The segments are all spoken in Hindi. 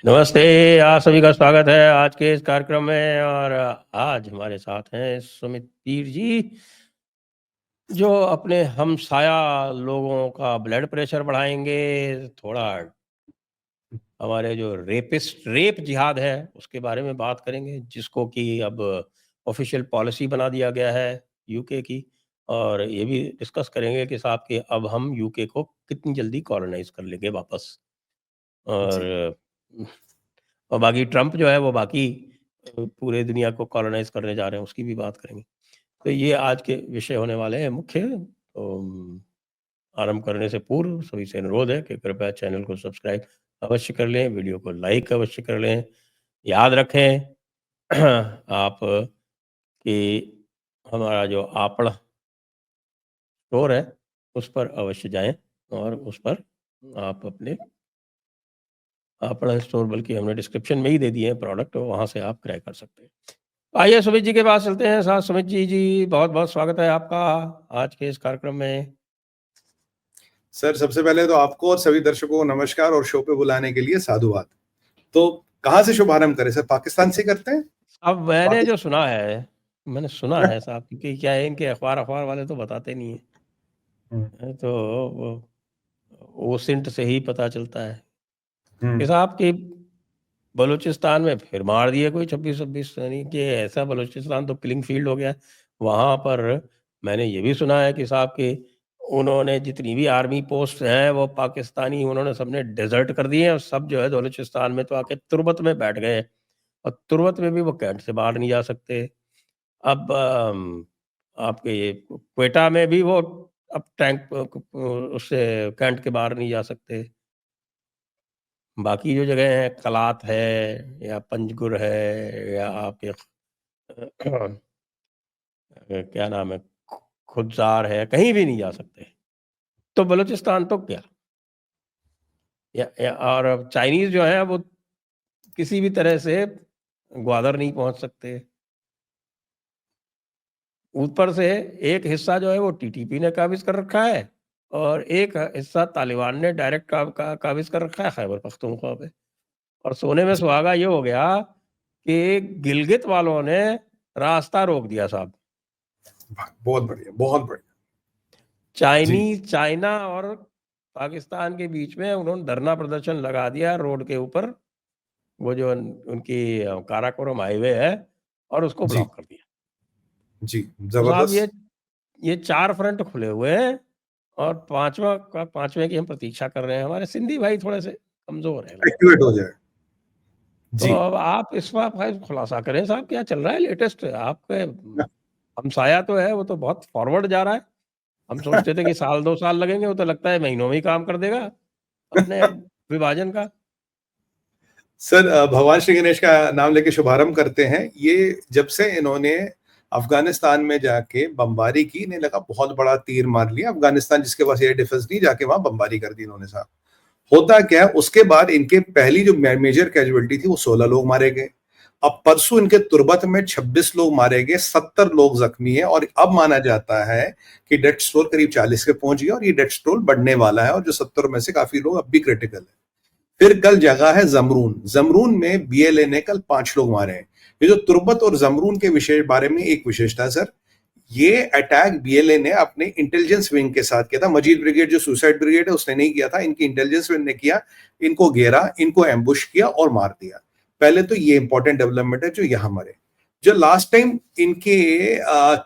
नमस्ते, आप सभी का स्वागत है आज के इस कार्यक्रम में। और आज हमारे साथ हैं सुमित पीर जी, जो अपने हमसाया लोगों का ब्लड प्रेशर बढ़ाएंगे। थोड़ा हमारे जो रेप जिहाद है उसके बारे में बात करेंगे, जिसको कि अब ऑफिशियल पॉलिसी बना दिया गया है यूके की। और ये भी डिस्कस करेंगे कि साहब कि अब हम यूके को कितनी जल्दी कॉलोनाइज कर लेंगे वापस। और जी। और बाकी ट्रंप जो है वो बाकी पूरे दुनिया को कॉलोनाइज करने जा रहे हैं, उसकी भी बात करेंगे। तो ये आज के विषय होने वाले हैं मुख्य। आरंभ करने से पूर्व सभी से अनुरोध है कि कृपया चैनल को सब्सक्राइब अवश्य कर लें, वीडियो को लाइक अवश्य कर लें। याद रखें आप कि हमारा जो आपड़ स्टोर है उस पर अवश्य जाएं और उस पर आप अपने आपड़ा स्टोर, बल्कि हमने डिस्क्रिप्शन में ही दे दिए हैं प्रोडक्ट, वहाँ से आप क्रय कर सकते हैं। आइए सुमित जी के पास चलते हैं। साथ सुमित जी बहुत-बहुत स्वागत है आपका आज के इस कार्यक्रम में। सर, सबसे पहले तो आपको और सभी दर्शकों को नमस्कार और शो पे बुलाने के लिए साधुवाद। तो कहाँ से शुभारंभ करें सर? पाकिस्तान से करते हैं? अब मैंने जो पाकिस्तान सुना है, मैंने सुना है साहब, क्योंकि क्या है, इनके अखबार वाले तो बताते नहीं हुँ, हैं। तो वो ओसिंट से ही पता चलता है हुँ, कि साहब कि बलूचिस्तान में फिर मार दिए कोई 26-26, यानी कि ऐसा बलूचिस्तान तो किलिंग फील्ड हो गया है। वहाँ पर मैंने ये भी सुना है कि साहब कि उन्होंने जितनी भी आर्मी पोस्ट हैं वो पाकिस्तानी उन्होंने सबने डेजर्ट कर दिए हैं, और सब जो है बलूचिस्तान में तो आके तुर्बत में बैठ गए हैं। और तुर्बत में भी वो कैंट से बाहर नहीं जा सकते। अब आपके ये क्वेटा में भी वो अब टैंक उससे कैंट के बाहर नहीं जा सकते। बाकी जो जगह हैं, कलात है या पंजगुर है या आपके क्या नाम है, खुदजार है, कहीं भी नहीं जा सकते। तो बलूचिस्तान तो क्या, या और अब चाइनीज़ जो है वो किसी भी तरह से ग्वादर नहीं पहुँच सकते। ऊपर से एक हिस्सा जो है वो टीटीपी ने काबिज़ कर रखा है, और एक हिस्सा तालिबान ने डायरेक्ट काबिज़ कर रखा है खैबर पख्तूनख्वा पे। और सोने में जी, सुहागा ये हो गया कि गिलगित वालों ने रास्ता रोक दिया साहब। बहुत बढ़िया, बहुत बढ़िया। जी, चाइना और पाकिस्तान के बीच में उन्होंने धरना प्रदर्शन लगा दिया रोड के ऊपर, वो जो उनकी काराकोरम हाईवे है, और उसको जी, ब्लॉक कर दिया। जी, तो साहब ज़बरदस्त। ये 4 फ्रंट खुले हुए हैं, और पाँचवें की हम प्रतीक्षा कर रहे हैं। हमारे सिंधी भाई थोड़े से कमज़ोर हैं लगता है। एक्टिवेट हो जाए। तो जी। अब आप इस बार भाई खुलासा करें साहब, क्या चल रहा है लेटेस्ट? आपके हमसाया तो है, वो तो बहुत फॉरवर्ड जा रहा है। हम सोचते थे कि साल 2 साल लगेंगे, वो तो लगता है महीनों में ही काम कर देगा अपने विभाजन का। सर, भगवान श्री गणेश का नाम लेके शुभारंभ करते हैं। ये जब से इन्होंने अफ़गानिस्तान में जाके बमबारी की, इन्हें लगा बहुत बड़ा तीर मार लिया। अफ़गानिस्तान जिसके पास एयर डिफेंस नहीं, जाके वहाँ बमबारी कर दी इन्होंने साहब। होता क्या है, उसके बाद इनके पहली जो मेजर कैजुअलिटी थी वो 16 लोग मारे गए। अब परसों इनके तुर्बत में 26 लोग मारे गए, 70 लोग जख्मी हैं, और अब माना जाता है कि डेथ टोल करीब 40 के पहुंच गया, और ये डेथ टोल बढ़ने वाला है, और जो 70 में से काफी लोग अब भी क्रिटिकल है। फिर कल जगह है जमरून। जमरून में बीएलए ने कल 5 लोग मारे हैं। ये जो तुर्बत और जमरून के विषय बारे में एक विशेषता है सर, ये अटैक बीएलए ने अपने इंटेलिजेंस विंग के साथ किया था। मजीद ब्रिगेड जो सुसाइड ब्रिगेड है उसने नहीं किया था, इनकी इंटेलिजेंस विंग ने किया। इनको घेरा, इनको एम्बुश किया और मार दिया। पहले तो ये इंपॉर्टेंट डेवलपमेंट है जो यहां मरे। जो लास्ट टाइम इनके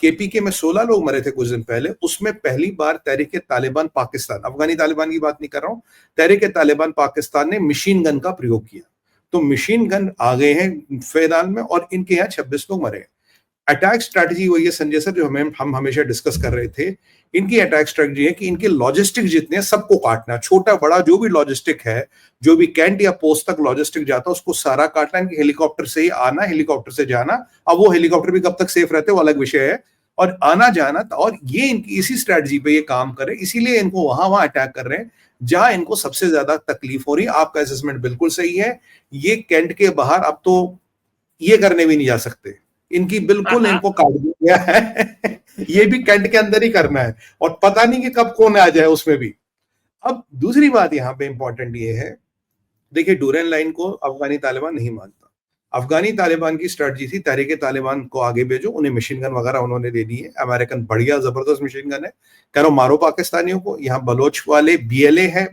केपीके में 16 लोग मरे थे कुछ दिन पहले, उसमें पहली बार तहरीक तालिबान पाकिस्तान, अफगानी तालिबान की बात नहीं कर रहा हूं, तहरीक तालिबान पाकिस्तान ने मशीन गन का प्रयोग किया। तो मशीन गन आ गए हैं मैदान में, और इनके यहाँ 26 लोग मरे। अटैक स्ट्रैटेजी वही है संजय सर, जो हम हमेशा डिस्कस कर रहे थे। इनकी अटैक स्ट्रैटेजी है कि इनके लॉजिस्टिक जितने हैं सबको काटना, छोटा बड़ा जो भी लॉजिस्टिक है, जो भी कैंट या पोस्ट तक लॉजिस्टिक जाता है उसको सारा काटना। इनके हेलीकॉप्टर से ही आना, हेलीकॉप्टर से जाना। अब वो हेलीकॉप्टर भी कब तक सेफ रहते हैं वो अलग विषय है, और आना जाना। और ये इनकी इसी स्ट्रैटेजी पे ये काम करे, इसीलिए इनको वहां वहां अटैक कर रहे हैं जहां इनको सबसे ज्यादा तकलीफ हो रही है। आपका असेसमेंट बिल्कुल सही है। ये कैंट के बाहर अब तो ये करने भी नहीं जा सकते, इनकी बिल्कुल इनको काट दिया गया है। ये भी कैंट के अंदर ही करना है, और पता नहीं कि कब कौन आ जाए उसमें भी। अब दूसरी बात यहां पे इंपॉर्टेंट ये है देखिए, डूरेन लाइन को अफगानी तालिबान नहीं मानता। अफगानी तालिबान की स्ट्रेटजी थी तहरीके तालिबान को आगे भेजो, उन्हें मशीन गन वगैरह उन्होंने दे दी है। अमेरिकन बढ़िया जबरदस्त मशीन गन है, कह रहा हूं मारो पाकिस्तानियों को। यहाँ बलोच वाले BLA है,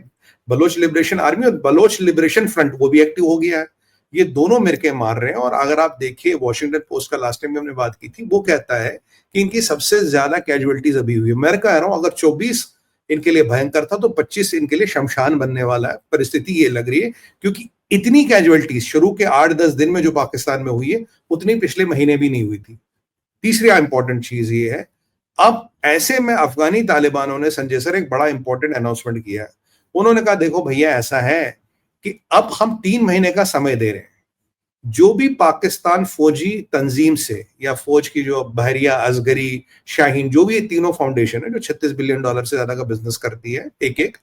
बलोच लिबरेशन आर्मी, और बलोच लिबरेशन फ्रंट वो भी एक्टिव हो गया है। ये दोनों मिलकर मार रहे हैं। और अगर आप देखिए वॉशिंगटन पोस्ट का लास्ट टाइम हमने बात की थी, वो कहता है कि इनकी सबसे ज्यादा कैजुअलिटीज अभी हुई है। मैं कह रहा हूं अगर 24 इनके लिए भयंकर था तो 25 इनके लिए शमशान बनने वाला है। परिस्थिति ये लग रही है, क्योंकि इतनी कैजुअलिटीज शुरू के 8-10 दिन में जो पाकिस्तान में हुई है, उतनी पिछले महीने भी नहीं हुई थी। तीसरी इंपॉर्टेंट चीज ये है, अब ऐसे में अफगानी तालिबानों ने, संजय सर, एक बड़ा इंपॉर्टेंट अनाउंसमेंट किया है। उन्होंने कहा देखो भैया, ऐसा है कि अब हम 3 महीने का समय दे रहे हैं। जो भी पाकिस्तान फौजी तंजीम से या फौज की जो बहरिया, असगरी, शाहीन, जो भी ये तीनों फाउंडेशन है जो $36 बिलियन से ज्यादा का बिजनेस करती है एक एक,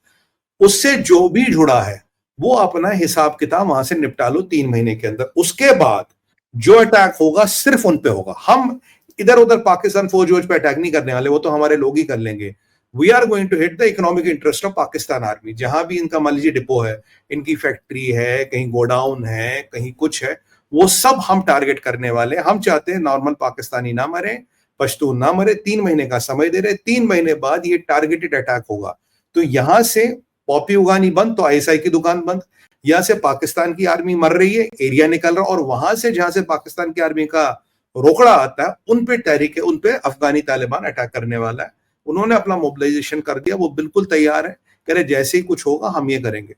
उससे जो भी जुड़ा है वो अपना हिसाब किताब वहां से निपटा लो 3 महीने के अंदर। उसके बाद जो अटैक होगा सिर्फ उन पे होगा। हम इधर उधर पाकिस्तान फौज पे अटैक नहीं करने वाले, वो तो हमारे लोग ही कर लेंगे। We are going to hit the economic interest of Pakistan army. जहां भी इनका मान लीजिए डिपो है, इनकी फैक्ट्री है, कहीं गोडाउन है, कहीं कुछ है, वो सब हम टारगेट करने वाले। हम चाहते हैं नॉर्मल पाकिस्तानी ना मरे, पश्तून ना मरे। 3 महीने का समय दे रहे, 3 महीने बाद ये टारगेटेड अटैक होगा। तो यहां से पॉपी उगानी बंद तो ISI की दुकान बंद। यहां से पाकिस्तान की आर्मी मर रही है, एरिया निकल रहा, और वहां से जहां से पाकिस्तान की आर्मी का रोकड़ा आता है, उन पे तहरीके, उन पे अफगानी तालिबान अटैक करने वाला है। उन्होंने अपना मोबिलाइजेशन कर दिया, वो बिल्कुल तैयार है, कह रहे जैसे ही कुछ होगा हम ये करेंगे।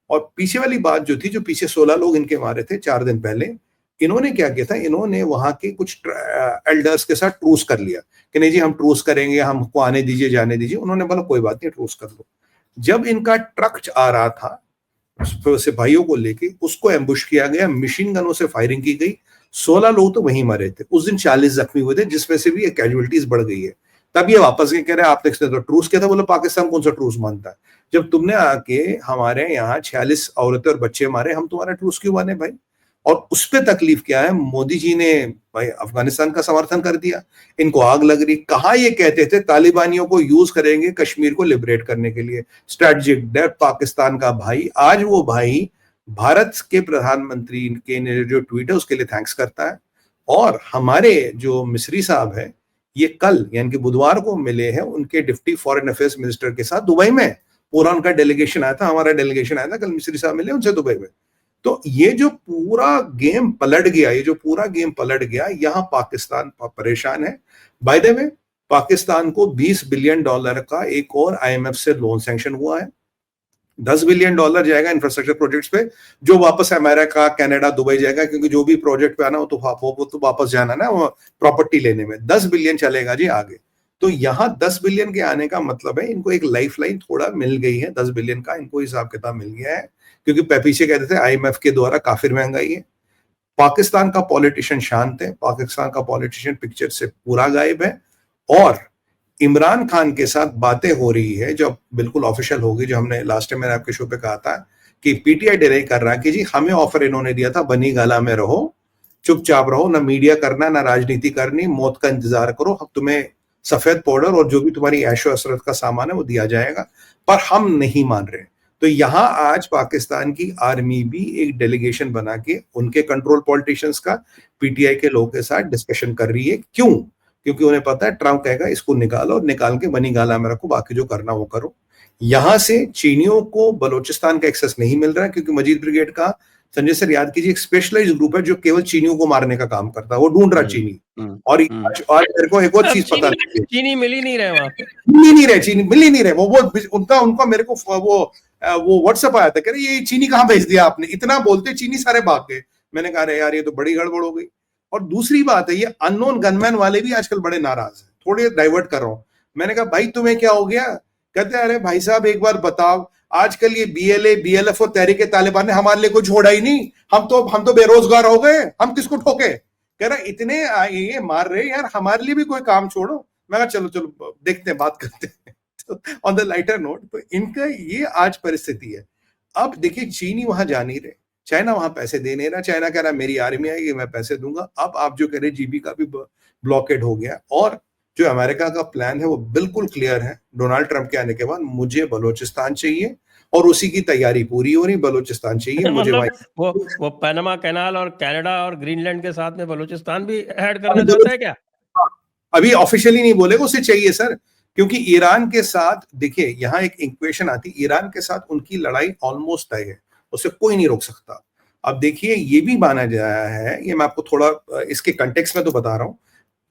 और पीछे वाली बात जो थी, जो पीछे 16 लोग इनके मारे थे 4 दिन पहले, इन्होंने क्या किया था, इन्होंने वहां के कुछ एल्डर्स के साथ ट्रूस कर लिया कि नहीं जी हम ट्रूस करेंगे, हमको आने दीजिए, जाने दीजिए। उन्होंने बोला कोई बात नहीं, ट्रूस कर लो। जब इनका ट्रक आ रहा था सिपाहियों को लेके, उसको एम्बुश किया गया, मशीन गनों से फायरिंग की गई। 16 लोग तो वहीं मरे थे। उस दिन 40 जख्मी हुए थे, जिसमें से भी कैजुअलिटीज बढ़ गई है। तब ये वापस कह रहे हैं आपने तो ट्रूस किया था। बोला पाकिस्तान कौन सा ट्रूस मानता है? जब तुमने आके हमारे यहाँ 46 औरतें और बच्चे मारे, हम तुम्हारा ट्रूस क्यों माने भाई? और उस पर तकलीफ क्या है, मोदी जी ने भाई अफगानिस्तान का समर्थन कर दिया। इनको आग लग रही। कहा ये कहते थे तालिबानियों को यूज करेंगे कश्मीर को लिबरेट करने के लिए, स्ट्रेटेजिक डेट पाकिस्तान का भाई। आज वो भाई भारत के प्रधानमंत्री के जो ट्वीट है उसके लिए थैंक्स करता है। और हमारे जो मिस्री साहब है, ये कल यानी कि बुधवार को मिले हैं उनके डिप्टी फॉरेन अफेयर्स मिनिस्टर के साथ दुबई में। पूरा उनका डेलीगेशन आया था, हमारा डेलीगेशन आया था, कल मिस्री साहब मिले उनसे दुबई में। तो ये जो पूरा गेम पलट गया, ये जो पूरा गेम पलट गया, यहां पाकिस्तान परेशान है। बाय द वे, पाकिस्तान को $20 बिलियन का एक और IMF से लोन सैंक्शन हुआ है। $10 बिलियन जाएगा इंफ्रास्ट्रक्चर प्रोजेक्ट्स पे, जो वापस अमेरिका, कनाडा, दुबई जाएगा, क्योंकि जो भी प्रोजेक्ट पे आना वो तो वापस जाना ना, वो प्रॉपर्टी लेने में। 10 बिलियन चलेगा जी आगे। तो यहाँ 10 बिलियन के आने का मतलब है इनको एक लाइफलाइन थोड़ा मिल गई है। 10 बिलियन का इनको हिसाब किताब मिल गया है, क्योंकि पीछे कहते थे IMF के द्वारा काफिर महंगाई है। पाकिस्तान का पॉलिटिशियन शांत है, पाकिस्तान का पॉलिटिशियन पिक्चर से पूरा गायब है। और इमरान खान के साथ बातें हो रही है, जो बिल्कुल ऑफिशियल होगी, जो हमने लास्ट टाइम मैंने आपके शो पे कहा था कि PTI डिनाई कर रहा है कि जी हमें ऑफर इन्होंने दिया था, बनी गाला में रहो, चुपचाप रहो, ना मीडिया करना, ना राजनीति करनी, मौत का इंतजार करो, हम तुम्हें सफेद पाउडर और जो भी तुम्हारी ऐशो असरत का सामान है वो दिया जाएगा। पर हम नहीं मान रहे। तो यहां आज पाकिस्तान की आर्मी भी एक डेलीगेशन बना के उनके कंट्रोल पॉलिटिशियंस का PTI के लोगों के साथ डिस्कशन कर रही है। क्यों? क्योंकि उन्हें पता है ट्रंप कहेगा इसको निकालो, और निकाल के बनी गाला में रखो, बाकी जो करना वो करो। यहां से चीनियों को बलोचिस्तान का एक्सेस नहीं मिल रहा है, क्योंकि मजीद ब्रिगेड का, संजय सर याद कीजिए, एक स्पेशलाइज्ड ग्रुप है जो केवल चीनियों को मारने का काम करता है। वो ढूंढ रहा चीनी। और आज मेरे को एक और चीज पता लगी, चीनी मिल ही नहीं रहे वहां पे, मिल ही नहीं रहे। वो उनका मेरे को वो व्हाट्सएप आया था, कह रहे ये चीनी कहाँ भेज दिया आपने, इतना बोलते चीनी सारे भाग गए। मैंने कहा यार ये तो बड़ी गड़बड़ हो गई। और दूसरी बात है, ये अननोन गनमैन वाले भी आजकल बड़े नाराज हैं, थोड़े डाइवर्ट कर रहा हूं। मैंने कहा भाई तुम्हें क्या हो गया? कहते हैं अरे भाई साहब एक बार बताओ, आजकल ये BLA, BLF और तहरीके तालिबान ने हमारे लिए कुछ छोड़ा ही नहीं। हम तो बेरोजगार हो गए, हम किसको ठोके? कह रहा इतने ये मार रहे यार, हमारे लिए भी कोई काम छोड़ो। मैं कहा चलो चलो देखते हैं, बात करते हैं। तो ऑन द लाइटर नोट, तो इनका ये आज परिस्थिति है। अब देखिए चीनी वहां जा नहीं रहे, चाइना वहां पैसे दे नहीं रहा। चाइना कह रहा मेरी आर्मी आएगी, मैं पैसे दूंगा। अब आप जो कह रहे GB का भी ब्लॉकेड हो गया। और जो अमेरिका का प्लान है वो बिल्कुल क्लियर है, डोनाल्ड ट्रंप के आने के बाद मुझे बलोचिस्तान चाहिए और उसी की तैयारी पूरी हो रही, बलूचिस्तान चाहिए मुझे मतलब वहीं। वो पनामा कैनाल और कनाडा और ग्रीनलैंड के साथ में बलूचिस्तान भी ऐड करना अभी चाहता है क्या? अभी ऑफिशियली नहीं बोलेगा, उसे चाहिए सर, क्योंकि ईरान के साथ देखिए यहाँ एक इक्वेशन आती, ईरान के साथ उनकी लड़ाई ऑलमोस्ट तय है, उसे कोई नहीं रोक सकता। अब देखिए ये भी माना गया है, ये मैं आपको थोड़ा इसके कंटेक्स्ट में तो बता रहा हूं,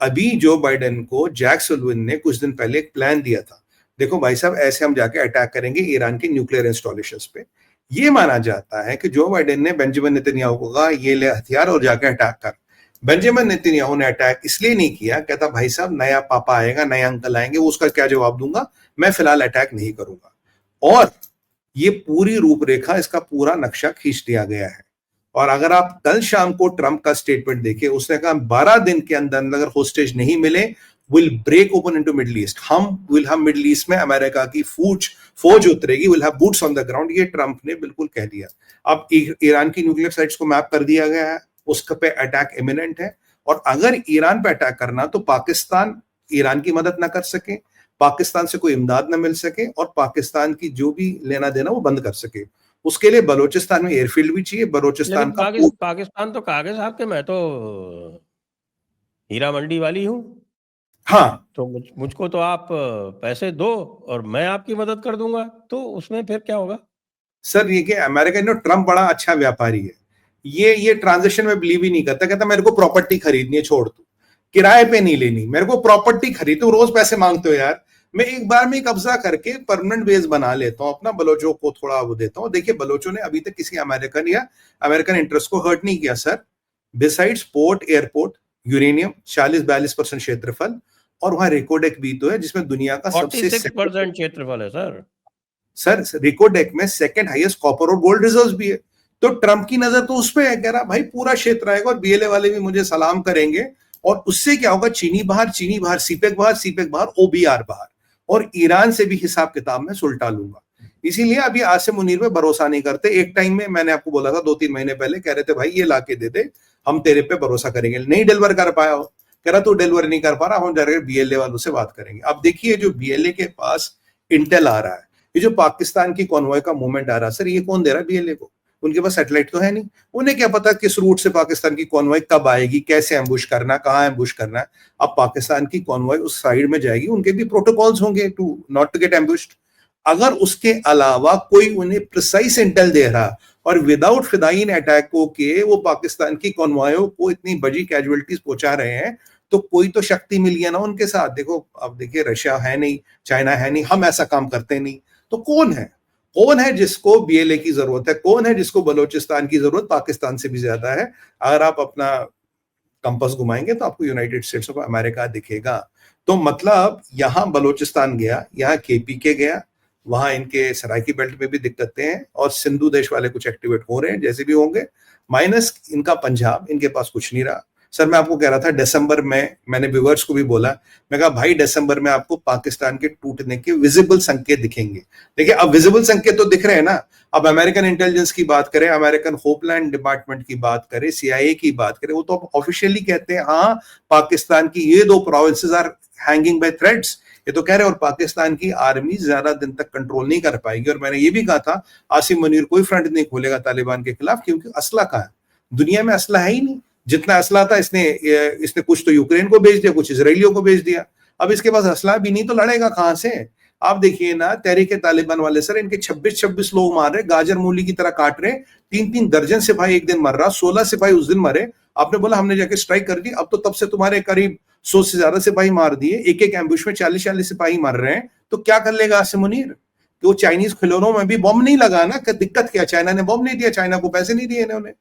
अभी जो बाइडेन को जैक सुल्लिवन ने कुछ दिन पहले एक प्लान दिया था, देखो भाई साहब ऐसे हम जाके अटैक करेंगे ईरान के न्यूक्लियर इंस्टॉलेशंस पे। ये माना जाता है कि जो बाइडेन ने बेंजामिन नेतन्याहू को कहा ये ले हथियार और जाके अटैक कर, बेंजामिन नेतन्याहू ने अटैक इसलिए नहीं किया, कहता भाई साहब नया पापा आएगा, नए अंकल आएंगे, उसका क्या जवाब दूंगा, मैं फिलहाल अटैक नहीं करूंगा। और ये पूरी रूपरेखा, इसका पूरा नक्शा खींच दिया गया है। और अगर आप कल शाम को ट्रंप का स्टेटमेंट देखें, उसने कहा 12 दिन के अंदर अगर होस्टेज नहीं मिले, will break open into Middle East, हम मिडिल ईस्ट में अमेरिका की फौज उतरेगी, will have boots on the ground, ये ट्रंप ने बिल्कुल कह दिया। अब ईरान की न्यूक्लियर साइट्स को मैप कर दिया गया है, उसका पे अटैक इमिनेंट है, और अगर ईरान पे अटैक करना तो पाकिस्तान ईरान की मदद ना कर सके, पाकिस्तान से कोई इमदाद ना मिल सके, और पाकिस्तान की जो भी लेना देना वो बंद कर सके। उसके लिए बलूचिस्तान में एयरफील्ड भी चाहिए, बलूचिस्तान का पाकिस्तान तो कहा साहब के मैं तो हीरा मंडी वाली हूँ। हाँ, तो मुझको तो आप पैसे दो और मैं आपकी मदद कर दूंगा, तो उसमें फिर क्या होगा? सर ये कि अमेरिका ने, ट्रंप बड़ा अच्छा व्यापारी है, ये ट्रांजिशन में बिलीव ही नहीं करता, कहता मेरे को प्रॉपर्टी खरीदनी है, छोड़ दो, किराए पे नहीं लेनी, मेरे को प्रॉपर्टी खरीद, तुम रोज पैसे मांगते हो यार, मैं एक बार में कब्जा करके परमानेंट बेस बना लेता हूं अपना, बलोचों को थोड़ा वो देता हूं। देखिए बलोचों ने अभी तक किसी अमेरिकन या अमेरिकन इंटरेस्ट को हर्ट नहीं किया sir, besides port, airport, uranium, 40-42% क्षेत्रफल, और वहां रिकोडेक भी तो है जिसमें दुनिया का सबसे 46% क्षेत्रफल है सर। सर रिकोडेक में सेकंड हाईएस्ट कॉपर और गोल्ड रिजर्व्स भी है। तो ट्रंप की नजर तो उस पे है, कह रहा भाई पूरा क्षेत्र आएगा और बीएलए वाले भी मुझे सलाम करेंगे, और उससे क्या होगा, चीनी बाहर, सीपेक बाहर, ओबीआर बाहर, और ईरान से भी हिसाब किताब में सुलटा लूंगा। इसीलिए अभी आसिम मुनीर पे भरोसा नहीं करते। एक टाइम में मैंने आपको बोला था 2-3 महीने पहले, कह रहे थे भाई ये लाके दे दे, हम तेरे पे भरोसा करेंगे, नहीं डिलीवर कर पाया हो, कह रहा तू डिलीवर नहीं कर पा रहा, हम जाकर बीएलए वालों से बात करेंगे। अब देखिए जो बीएलए के पास इंटेल आ रहा है, ये जो पाकिस्तान की कॉन्वॉय का मूवमेंट आ रहा है सर, ये कौन दे रहा है बीएलए को? उनके पास सैटेलाइट तो है नहीं, उन्हें क्या पता किस रूट से पाकिस्तान की कॉन्वॉय कब आएगी, कैसे एम्बुश करना, कहाँ एम्बुश करना है। अब पाकिस्तान की कॉन्वॉय उस साइड में जाएगी, उनके भी प्रोटोकॉल्स होंगे टू नॉट टू गेट एम्बुश्ड। अगर उसके अलावा कोई उन्हें प्रिसाइज इंटेल दे रहा और विदाउट फिदाइन अटैकों के वो पाकिस्तान की कॉन्वॉयों को इतनी बड़ी कैजुअलिटीज पहुंचा रहे हैं, तो कोई तो शक्ति मिली है ना उनके साथ। देखो अब देखिए, रशिया है नहीं, चाइना है नहीं, हम ऐसा काम करते नहीं, तो कौन है जिसको बीएलए की जरूरत है, कौन है जिसको बलूचिस्तान की जरूरत पाकिस्तान से भी ज्यादा है? अगर आप अपना कंपास घुमाएंगे तो आपको यूनाइटेड स्टेट्स ऑफ अमेरिका दिखेगा। तो मतलब यहां बलूचिस्तान गया, यहाँ केपीके गया, वहां इनके सराइकी बेल्ट में भी दिक्कतें हैं, और सिंधु देश वाले कुछ एक्टिवेट हो रहे हैं, जैसे भी होंगे, माइनस इनका पंजाब, इनके पास कुछ नहीं रहा। सर मैं आपको कह रहा था दिसंबर में, मैंने व्यूअर्स को भी बोला, मैं कहा भाई दिसंबर में आपको पाकिस्तान के टूटने के विजिबल संकेत दिखेंगे। देखिए अब विजिबल संकेत तो दिख रहे हैं ना, अब अमेरिकन इंटेलिजेंस की बात करें, अमेरिकन होपलैंड डिपार्टमेंट की बात करें, सीआईए की बात करें, वो तो ऑफिशियली कहते हैं हाँ पाकिस्तान की ये 2 provinces are hanging by threads, ये तो कह रहे हैं, और पाकिस्तान की आर्मी ज्यादा दिन तक कंट्रोल नहीं कर पाएगी। और मैंने ये भी कहा था आसिम मुनीर कोई फ्रंट नहीं खोलेगा तालिबान के खिलाफ, क्योंकि असला कहाँ है, दुनिया में असला है ही नहीं। जितना असला था इसने कुछ तो यूक्रेन को भेज दिया, कुछ इसराइलियों को भेज दिया, अब इसके पास असला भी नहीं तो लड़ेगा कहां से? आप देखिए ना तहरीक तालिबान वाले सर, इनके 26 लोग मार रहे, गाजर मूली की तरह काट रहे, 3-3 दर्जन सिपाही एक दिन मर रहा, 16 सिपाही उस दिन मरे। आपने बोला हमने जाके स्ट्राइक कर दी, अब तो तब से तुम्हारे करीब 100 से ज्यादा सिपाही मार दिए, एक एम्बुश में 40-40 सिपाही मर रहे हैं, तो क्या कर लेगा आसिम मुनीर? कि वो चाइनीज खिलौनों में भी बम नहीं लगा ना, दिक्कत क्या, चाइना ने बम नहीं दिया, चाइना को पैसे नहीं दिए इन्होंने,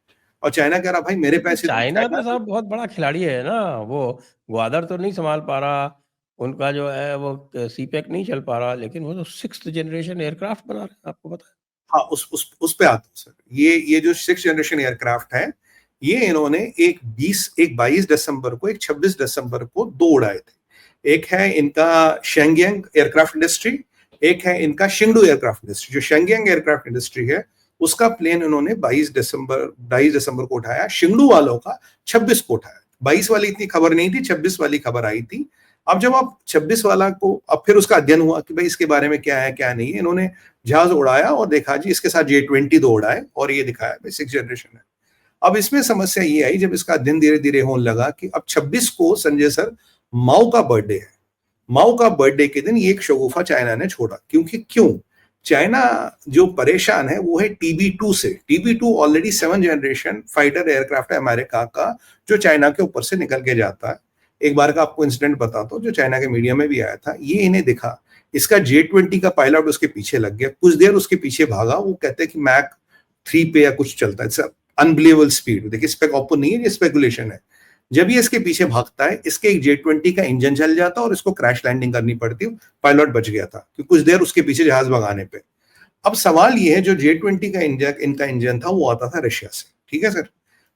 और चाइना कह रहा भाई मेरे पैसे, चाइना तो साहब बहुत बड़ा खिलाड़ी है ना, वो ग्वादर तो नहीं संभाल पा रहा, उनका जो है वो सीपेक नहीं चल पा रहा, लेकिन वो तो 6th जनरेशन एयरक्राफ्ट बना रहे हैं, आपको पता है? हाँ उस पे आता हूँ सर। ये जो 6th जनरेशन एयरक्राफ्ट है, ये इन्होंने एक 22 दिसंबर को, एक 26 दिसंबर को 2 उड़ाए थे। एक है इनका शेंगियांग एयरक्राफ्ट इंडस्ट्री, एक है इनका शिंगडू एयरक्राफ्ट इंडस्ट्री। जो शेंगियांग एयरक्राफ्ट इंडस्ट्री है उसका प्लेन उन्होंने 22 दिसंबर को उठाया, शिंगडू वालों का 26 को उठाया। 22 वाली इतनी खबर नहीं थी, 26 वाली खबर आई थी। अब जब आप 26 वाला को, अब फिर उसका अध्ययन हुआ कि भाई इसके बारे में क्या है क्या नहीं है, इन्होंने जहाज उड़ाया और देखा जी इसके साथ J-20 दो उड़ाए और ये दिखाया भाई 6th जनरेशन है। अब इसमें समस्या ये आई जब इसका अध्ययन धीरे धीरे होने लगा कि अब 26 को संजय सर माओ का बर्थडे है। माओ का बर्थडे के दिन ये एक शगुफा चाइना ने छोड़ा, क्योंकि क्यों, चाइना जो परेशान है वो है TB2 से। TB2 already 7th generation fighter aircraft है अमेरिका का, जो चाइना के ऊपर से निकल के जाता है। एक बार का आपको इंसिडेंट बताता हूँ जो चाइना के मीडिया में भी आया था। ये इन्हें दिखा, इसका J-20 का पायलट उसके पीछे लग गया, कुछ देर उसके पीछे भागा, वो कहते हैं कि मैक 3 पे या कुछ चलता है, अनबिलीवेबल स्पीड। देखिए स्पेक ओपन नहीं है, ये स्पेकुलेशन है। जब ये इसके पीछे भागता है, इसके एक J-20 का इंजन जल जाता और इसको क्रैश लैंडिंग करनी पड़ती, पायलट बच गया था क्योंकि कुछ देर उसके पीछे जहाज भगाने पे। अब सवाल ये है, जो J-20 का इनका इंजन था वो आता था रशिया से, ठीक है सर।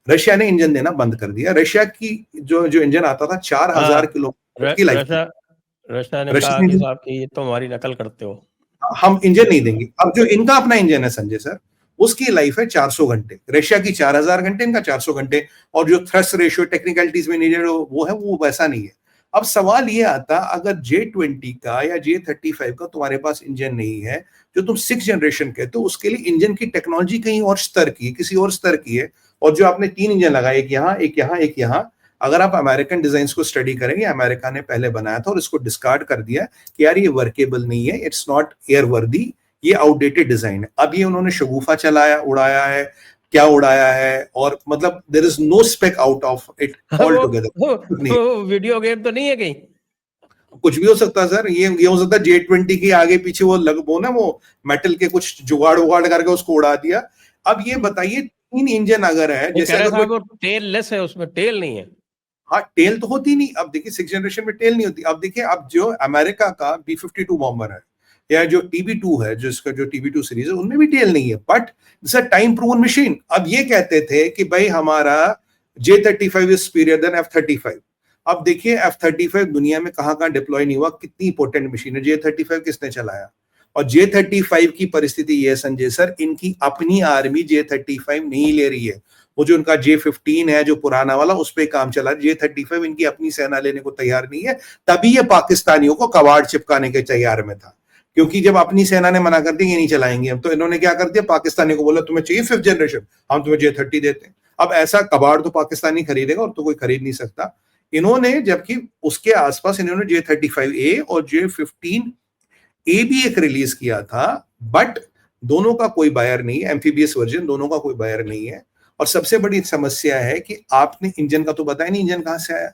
रशिया ने इंजन देना बंद कर दिया। रशिया की जो इंजन आता था 4000 किलोमीटर की लाइफ थी। रशिया ने रशिया कहा ने कि साहब कि ये तो हमारी नकल करते हो, हम इंजन नहीं देंगे। अब जो इनका अपना इंजन है संजय सर, उसकी लाइफ है 400 घंटे, रशिया की 4000 घंटे, इनका 400 घंटे। और जो थ्रस्ट रेशियो टेक्निकलिटीज में नीडेड वो है, वो वैसा नहीं है। अब सवाल ये आता, अगर J-20 का या J-35 का तुम्हारे पास इंजन नहीं है, जो तुम 6th जनरेशन कहते हो, उसके लिए इंजन की टेक्नोलॉजी कहीं और स्तर की है, किसी और स्तर की है। और जो आपने 3 इंजन लगाए, एक यहाँ एक यहाँ एक यहाँ, अगर आप अमेरिकन डिजाइन को स्टडी करेंगे, अमेरिका ने पहले बनाया था और इसको डिस्कार्ड कर दिया कि यार ये वर्केबल नहीं है, इट्स नॉट एयर वर्दी, ये आउटडेटेड डिजाइन है। अब ये उन्होंने शगुफा चलाया, उड़ाया है, क्या उड़ाया है, और मतलब there is no spec out of it all together. Video game तो नहीं है कहीं? कुछ भी हो सकता है सर, ये हो सकता है J-20 के आगे पीछे वो ना वो मेटल के कुछ जुगाड़ उगाड़ करके उसको उड़ा दिया। अब ये बताइए 3 इंजन अगर है, जैसे अगर वो टेल लेस है, उसमें टेल नहीं है। हाँ, टेल तो होती नहीं। अब देखिए 6th जनरेशन में टेल नहीं होती। अब देखिए, अब जो अमेरिका का B-52 बॉम्बर है या जो TB2 है, जिसका जो TB2 सीरीज है, उनमें भी टेल नहीं है, but this a time proven machine. अब ये कहते थे कि भाई हमारा J-35 is superior then F-35। अब देखिए F-35 दुनिया में कहां डिप्लॉय नहीं हुआ, कितनी इंपॉर्टेंट मशीन है। J-35 किसने चलाया? और J-35 की परिस्थिति ये है संजय सर, इनकी अपनी आर्मी J-35 नहीं ले रही है। वो जो उनका J-15 है, जो पुराना वाला, उस पे काम चला। J-35 इनकी अपनी सेना लेने को तैयार नहीं है, तभी ये पाकिस्तानियों को कबाड़ चिपकाने के तैयार में था। क्योंकि जब अपनी सेना ने मना कर दिया ये नहीं चलाएंगे हम, तो इन्होंने क्या कर दिया, पाकिस्तानी को बोला तुम्हें चाहिए 5th जनरेशन, हम तुम्हें J-30 देते हैं। अब ऐसा कबाड़ तो पाकिस्तानी खरीदेगा, और तो कोई खरीद नहीं सकता। इन्होंने, जबकि उसके आसपास इन्होंने J-35A और J-15A भी एक रिलीज किया था, बट दोनों का कोई बायर नहीं है, एम्फीबियस वर्जन, दोनों का कोई बायर नहीं है। और सबसे बड़ी समस्या है कि आपने इंजन का तो बताया नहीं, इंजन कहां से आया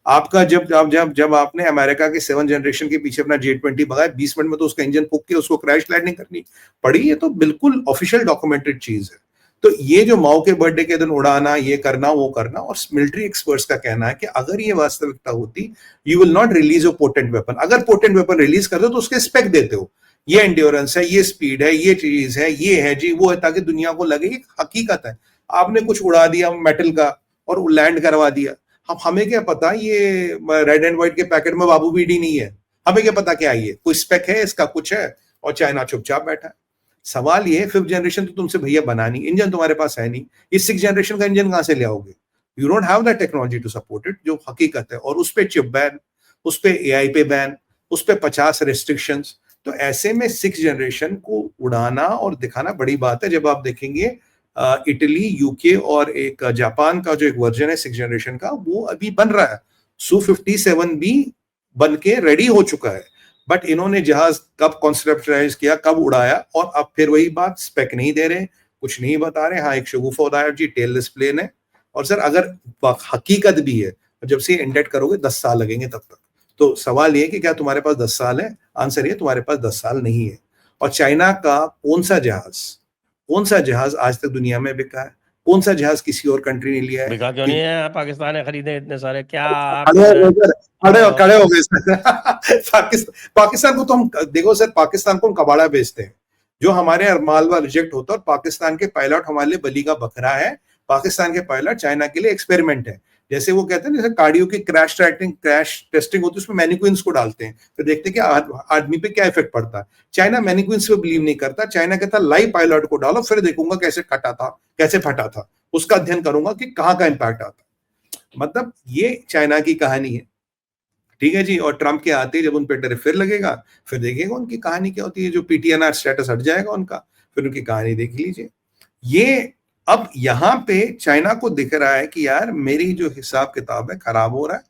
आपका। जब आपने अमेरिका के 7th जनरेशन के पीछे अपना J-20 भगाया, 20 मिनट में तो उसका इंजन फूक के उसको क्रैश लैंडिंग करनी पड़ी। ये तो बिल्कुल ऑफिशियल डॉक्यूमेंटेड चीज है। तो ये जो माओ के बर्थडे के दिन उड़ाना, ये करना वो करना, और मिलिट्री एक्सपर्ट्स का कहना है कि अगर ये वास्तविकता होती, you will not release a potent weapon. अगर पोटेंट वेपन रिलीज कर दो तो उसके स्पेक देते हो, ये एंड्योरेंस है, ये स्पीड है, ये चीज है, ये है जी, वो है, ताकि दुनिया को लगे ये हकीकत है। आपने कुछ उड़ा दिया मेटल का और लैंड करवा दिया, हमें क्या पता ये रेड एंड व्हाइट के पैकेट में बाबू बीडी नहीं है, हमें क्या पता क्या ये कोई स्पेक है इसका, कुछ है, और चाइना चुपचाप बैठा है। सवाल ये है, 5th जनरेशन तो तुमसे भैया बना नहीं, इंजन तुम्हारे पास है नहीं, ये 6th जनरेशन का इंजन कहां से ले आओगे? You don't have that technology to support it, जो हकीकत है। और उस पे चिप बैन, उस पे AI पे बैन, उस पे 50 रेस्ट्रिक्शंस। तो ऐसे में 6th जनरेशन को उड़ाना और दिखाना बड़ी बात है। जब आप देखेंगे इटली, यूके और एक जापान का जो एक वर्जन है 6th जनरेशन का, वो अभी बन रहा है। Su-57 भी बन के रेडी हो चुका है, बट इन्होंने जहाज कब कॉन्सेप्चुलाइज किया, कब उड़ाया, और अब फिर वही बात, स्पेक नहीं दे रहे, कुछ नहीं बता रहे। हाँ, एक शगुफा उड़ाया जी, टेललेस प्लेन है। और सर अगर हकीकत भी है, जब से इंडेक्ट करोगे 10 साल लगेंगे तब तक। तो सवाल ये कि क्या तुम्हारे पास 10 साल है? आंसर ये, तुम्हारे पास 10 साल नहीं है। और चाइना का कौन सा जहाज आज तक दुनिया में बिका है? कौन सा जहाज किसी और कंट्री ने लिया है? बिका क्यों नहीं है? पाकिस्तान ने खरीदे इतने सारे, क्या खड़े हो गए पाकिस्तान को तो हम देखो सर, पाकिस्तान को हम कबाड़ा बेचते हैं, जो हमारे मालवा रिजेक्ट होता है, और पाकिस्तान के पायलट हमारे लिए बलि का बकरा है। पाकिस्तान के पायलट चाइना के लिए एक्सपेरिमेंट है। जैसे वो कहते हैं, जैसे कार्डियो की क्रैश टेस्टिंग होती है, उसमें मैनिक्विन्स को डालते हैं, फिर देखते हैं कि आदमी पे क्या इफेक्ट पड़ता है। चाइना मैनिक्विन्स पे बिलीव नहीं करता। चाइना कहता लाइव पायलट को डालो, फिर देखूंगा कैसे फटा था, उसका अध्ययन करूंगा कि कहाँ का इंपैक्ट आता। मतलब ये चाइना की कहानी है, ठीक है जी। और ट्रंप के आते ही जब उन पे टैरिफ फिर लगेगा, फिर देखिएगा उनकी कहानी क्या होती है, जो पीटीएनआर स्टेटस हट जाएगा उनका, फिर उनकी कहानी देख लीजिए। ये अब यहाँ पे चाइना को दिख रहा है कि यार मेरी जो हिसाब किताब है खराब हो रहा है,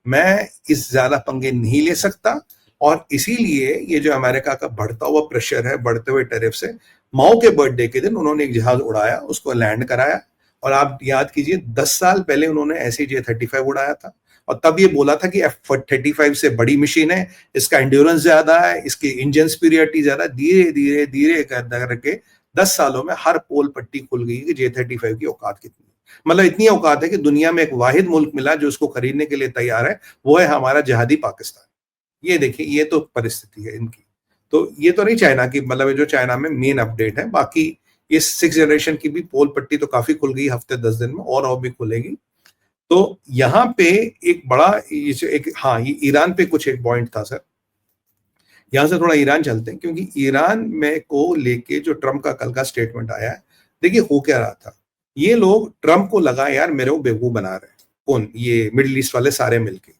मैं इस ज्यादा पंगे नहीं ले सकता, और इसीलिए ये जो अमेरिका का बढ़ता हुआ प्रेशर है, बढ़ते हुए टैरिफ से, माओ के बर्थडे के दिन उन्होंने एक जहाज उड़ाया, उसको लैंड कराया, और आप याद कीजिए 10 साल पहले उन्होंने ऐसे J-35 उड़ाया था, और तब ये बोला था कि F-35 से बड़ी मशीन है, इसका एंड्योरेंस ज्यादा है, इसकी इंजन सुपीरियरिटी ज्यादा। धीरे धीरे धीरे करके 10 सालों में हर पोल पट्टी खुल गई कि J-35 की औकात कितनी, मतलब इतनी औकात है कि दुनिया में एक वाहिद मुल्क मिला जो उसको खरीदने के लिए तैयार है, वो है हमारा जिहादी पाकिस्तान। ये देखिए, ये तो परिस्थिति है इनकी। तो ये तो नहीं चाइना की, मतलब जो चाइना में मेन अपडेट है। बाकी इस 6th जनरेशन की भी पोल पट्टी तो काफी खुल गई हफ्ते 10 दिन में, और भी खुलेगी। तो यहाँ पे एक बड़ा हाँ, ये ईरान पे कुछ एक पॉइंट था सर, यहां से थोड़ा ईरान चलते हैं, क्योंकि ईरान में को लेके जो ट्रंप का कल का स्टेटमेंट आया है, देखिए हो क्या रहा था। ये लोग ट्रंप को लगा यार मेरे को बेवकूफ बना रहे हैं, कौन, ये मिडिल ईस्ट वाले सारे मिलके।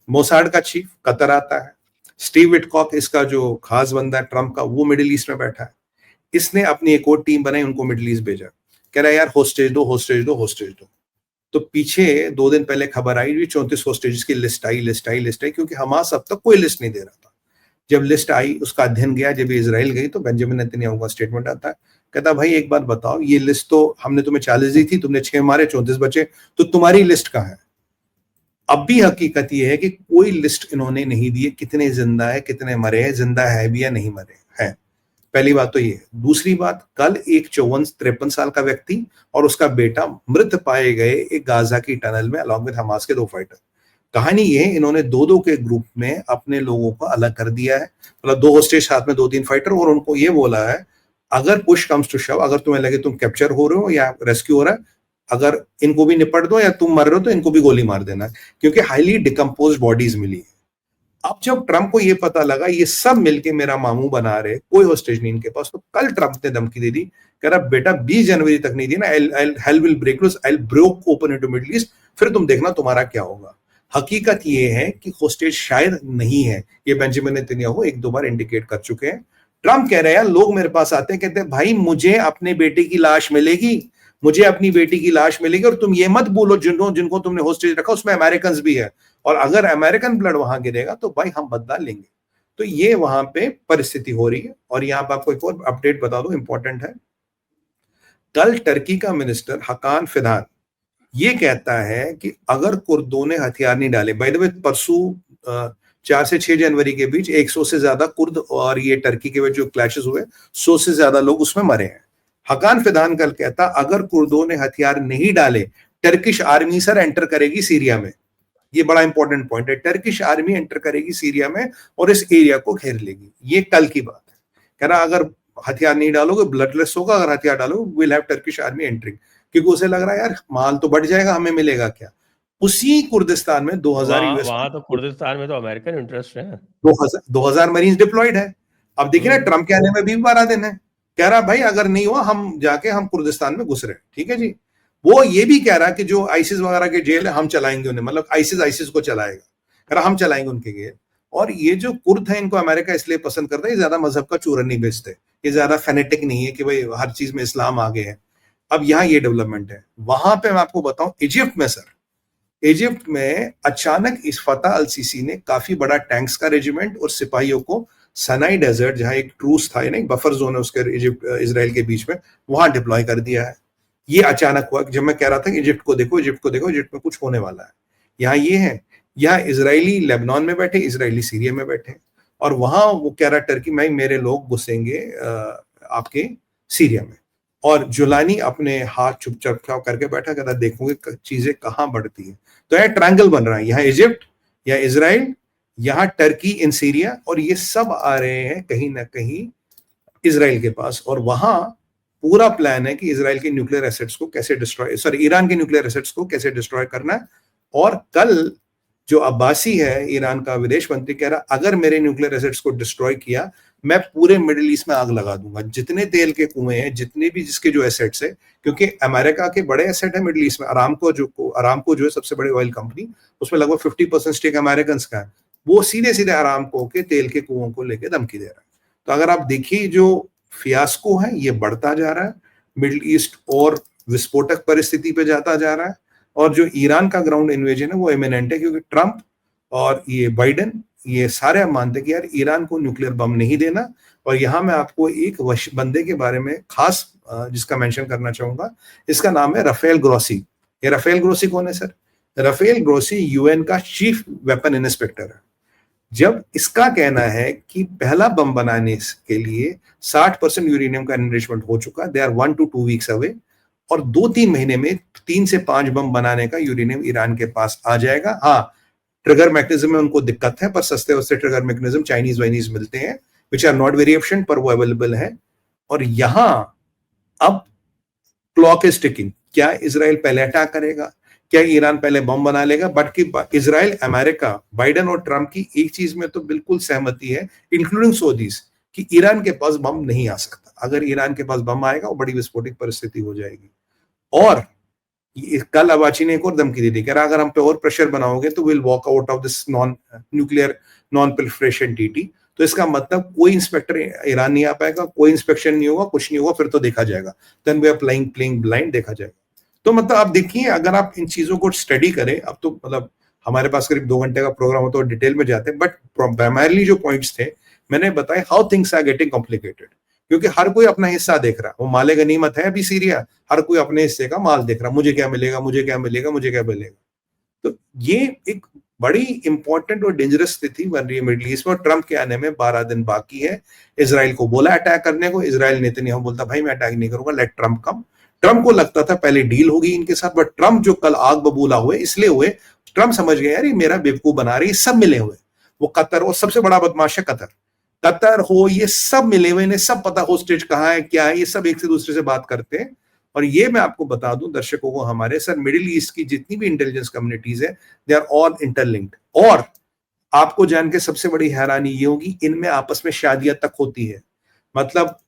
मोसाड का चीफ कतर आता है, स्टीव विटकॉक इसका जो खास बंदा है ट्रंप का, वो मिडिल ईस्ट में बैठा है। इसने अपनी एक और टीम बनाई, उनको मिडिल ईस्ट भेजा, कह रहा है यार होस्टेज दो, होस्टेज दो, होस्टेज दो। तो पीछे 2 दिन पहले खबर आई, 34 होस्टेज की लिस्ट आई, क्योंकि हमास अब तक कोई लिस्ट नहीं दे रहा था। जब लिस्ट आई, उसका अध्ययन गया, जब इजराइल गई, तो बेंजामिन नेतन्याहू का स्टेटमेंट आता है, कहता भाई एक बात बताओ, ये लिस्ट तो हमने तुम्हें 40 दी थी, तुमने 6 मारे, 34 बचे, तो तुम्हारी लिस्ट कहाँ है? अब भी हकीकत ये है कि कोई लिस्ट इन्होंने नहीं दी है, कितने जिंदा है, कितने मरे हैं, जिंदा है भी या नहीं मरे हैं। पहली बात तो ये। दूसरी बात, कल एक 53 साल का व्यक्ति और उसका बेटा मृत पाए गए एक गाजा की टनल में, अलॉन्ग विद हमास के 2 फाइटर। कहानी ये है, इन्होंने 2-2 के ग्रुप में अपने लोगों को अलग कर दिया है, मतलब 2 होस्टेज साथ में 2-3 फाइटर, और उनको ये बोला है अगर पुश कम्स टू शव, अगर तुम्हें लगे तुम कैप्चर हो रहे हो या रेस्क्यू हो रहा है, अगर इनको भी निपट दो या तुम मर रहे हो तो इनको भी गोली मार देना, क्योंकि हाईली डिकम्पोज बॉडीज मिली है। अब जब ट्रंप को ये पता लगा ये सब मिलके मेरा मामू बना रहे, कोई होस्टेज नहीं इनके पास, तो कल ट्रंप ने धमकी दे दी, कह रहा बेटा 20 जनवरी तक नहीं दी ना, hell will break loose, I will break open into Middle East, फिर तुम देखना तुम्हारा क्या होगा। हकीकत ये है कि होस्टेज शायद नहीं है, ये बेंजामिन नेतन्याहू 1-2 बार इंडिकेट कर चुके हैं। ट्रंप कह रहे हैं लोग मेरे पास आते हैं, कहते हैं भाई मुझे अपने बेटे की लाश मिलेगी, मुझे अपनी बेटी की लाश मिलेगी, और तुम ये मत बोलो जिनको तुमने होस्टेज रखा उसमें अमेरिकन भी है, और अगर अमेरिकन ब्लड वहां गिरेगा तो भाई हम बदला लेंगे। तो ये वहां पे परिस्थिति हो रही है। और यहां पर आपको एक और अपडेट बता दूं, इंपॉर्टेंट है। कल टर्की का मिनिस्टर हकान फिदान ये कहता है कि अगर कुर्दों ने हथियार नहीं डाले, बाय द वे परसों 4 से 6 जनवरी के बीच 100 से ज्यादा कुर्द और ये टर्की के बीच जो क्लैशेस हुए, 100 से ज्यादा लोग उसमें मरे हैं। हकान फिदान कल कहता अगर कुर्दों ने हथियार नहीं डाले, टर्किश आर्मी सर एंटर करेगी सीरिया में। ये बड़ा इंपॉर्टेंट पॉइंट है, टर्किश आर्मी एंटर करेगी सीरिया में और इस एरिया को घेर लेगी। ये कल की बात है, कह रहा अगर हथियार नहीं डालोगे ब्लडलेस होगा, अगर हथियार डालोगे will have Turkish army entering, क्योंकि उसे लग रहा है यार माल तो बढ़ जाएगा, हमें मिलेगा क्या। उसी कुर्दिस्तान में 2000 यूएस, वहां तो कुर्दिस्तान में तो अमेरिकन इंटरेस्ट है, 2000 मरीन्स डिप्लॉयड है। अब देखिए ना, ट्रंप के आने में भी 12 दिन है, कह रहा भाई अगर नहीं हुआ हम जाके हम कुर्दिस्तान में घुस रहे, ठीक है जी। वो ये भी कह रहा कि जो आईसिस वगैरह के जेल है हम चलाएंगे उन्हें, मतलब आईसिस को चलाएगा, कह रहा हम चलाएंगे उनके जेल। और ये जो कुर्द है इनको अमेरिका इसलिए पसंद करता है, ये ज्यादा मजहब का चूरन नहीं बेचते, ये ज्यादा फेनेटिक नहीं है कि भाई हर चीज में इस्लाम आगे है। अब यहाँ ये डेवलपमेंट है। वहां पे मैं आपको बताऊं, इजिप्ट में सर, इजिप्ट में अचानक इस फतह अल सीसी ने काफी बड़ा टैंक्स का रेजिमेंट और सिपाहियों को सनाई डेजर्ट, जहां एक ट्रूस था, एक बफर जोन है उसके इजिप्ट इजराइल के बीच में, वहां डिप्लॉय कर दिया है। ये अचानक हुआ, जब मैं कह रहा था कि इजिप्ट को देखो, इजिप्ट को देखो, इजिप्ट में कुछ होने वाला है। यहाँ ये है, यहाँ इजरायली लेबनान में बैठे, इजरायली सीरिया में बैठे, और वहां वो कह रहा टर्की में मेरे लोग घुसेंगे आपके सीरिया में। और जुलानी अपने हाथ चुपचाप करके बैठा, कहता देखोगे चीजें कहां बढ़ती है। तो यह ट्रायंगल बन रहा है, यहाँ इजिप्ट, यहाँ इजराइल, यहाँ टर्की इन सीरिया, और ये सब आ रहे हैं कहीं ना कहीं इजराइल के पास। और वहां पूरा प्लान है कि इजराइल के न्यूक्लियर एसेट्स को कैसे डिस्ट्रॉय, सॉरी ईरान के न्यूक्लियर एसेट्स को कैसे डिस्ट्रॉय करना है। और कल जो अब्बासी है ईरान का विदेश मंत्री, कह रहा अगर मेरे न्यूक्लियर एसेट्स को डिस्ट्रॉय किया, मैं पूरे मिडिल ईस्ट में आग लगा दूंगा, जितने तेल के कुएं हैं, जितने भी जिसके जो एसेट्स है, क्योंकि अमेरिका के बड़े एसेट है मिडिल ईस्ट में। अरामको जो है सबसे बड़ी ऑयल कंपनी, उसमें लगभग 50% स्टेक अमेरिकन का है। वो सीधे सीधे अरामको के तेल के कुओं को लेकर धमकी दे रहा है। तो अगर आप देखिए जो फियास्को है ये बढ़ता जा रहा है, मिडिल ईस्ट और विस्फोटक परिस्थिति पे जाता जा रहा है, और जो ईरान का ग्राउंड इन्वेजन है वो इमिनेंट है, क्योंकि ट्रंप और ये बाइडेन ये सारे हम मानते हैं कि यार ईरान को न्यूक्लियर बम नहीं देना। और यहाँ मैं आपको एक बंदे के बारे में खास जिसका मेंशन करना चाहूंगा, इसका नाम है राफेल ग्रोसी। ये राफेल ग्रोसी कौन है सर? राफेल ग्रोसी यूएन का चीफ वेपन इंस्पेक्टर है। जब इसका कहना है कि पहला बम बनाने के लिए 60% यूरेनियम का एनरिचमेंट हो चुका, दे आर 1 to 2 weeks अवे, और 2-3 महीने में 3 से 5 बम बनाने का यूरेनियम ईरान के पास आ जाएगा। हाँ, ट्रिगर मैकेनिज्म में उनको दिक्कत है, पर सस्ते वस्ते ट्रिगर मैकेनिज्म चाइनीज वाइनीज मिलते हैं, which are not very efficient, पर वो अवेलेबल है। और यहां अब क्लॉक इज टिकिंग। क्या इजराइल पहले अटैक करेगा? क्या ईरान पहले बम बना लेगा? बट कि इजराइल, अमेरिका, बाइडेन और ट्रंप की एक चीज में तो बिल्कुल सहमति है, इंक्लूडिंग सऊदीज, कि ईरान के पास बम नहीं आ सकता। अगर ईरान के पास बम आएगा वो बड़ी विस्फोटक परिस्थिति हो जाएगी। और कल अबाची ने एक और धमकी दे दी, कह रहा अगर हम पे और प्रेशर बनाओगे तो will walk out of this non nuclear non proliferation treaty. तो इसका मतलब कोई इंस्पेक्टर ईरान नहीं आ पाएगा, कोई इंस्पेक्शन नहीं होगा, कुछ नहीं होगा, फिर तो देखा जाएगा, then we are playing blind, देखा जाएगा। तो मतलब आप देखिए, अगर आप इन चीजों को स्टडी करें, अब तो मतलब हमारे पास करीब 2 घंटे का प्रोग्राम होता है, डिटेल में जाते हैं, बट प्राइमरली जो पॉइंट्स थे मैंने बताए, how things are getting complicated, क्योंकि हर कोई अपना हिस्सा देख रहा है। वो माले गनीमत है अभी सीरिया, हर कोई अपने हिस्से का माल देख रहा है, मुझे क्या मिलेगा, मुझे क्या मिलेगा, मुझे क्या मिलेगा। तो ये एक बड़ी इंपॉर्टेंट और डेंजरस स्थिति बन रही है मिडिल ईस्ट में। और ट्रंप के आने में 12 दिन बाकी है। इसराइल को बोला अटैक करने को, इसराइल नेतन्याहू बोलता भाई मैं अटैक नहीं करूंगा, लेट ट्रंप कम। ट्रंप को लगता था पहले डील होगी इनके साथ, बट ट्रंप जो कल आग बबूला हुए इसलिए हुए, ट्रंप समझ गए यार ये मेरा बेवकूफ बना रही, सब मिले हुए। वो कतर, और सबसे बड़ा बदमाश है कतर हो, ये सब मिले हुए, इन्हें सब पता होस्टेज कहाँ है, क्या है, ये सब एक से दूसरे से बात करते हैं। और ये मैं आपको बता दूं दर्शकों को, हमारे सर मिडिल ईस्ट की जितनी भी इंटेलिजेंस कम्युनिटीज है, दे आर ऑल इंटरलिंक्ड। और आपको जान के सबसे बड़ी हैरानी ये होगी, इनमें आपस में शादियां तक होती है। मतलब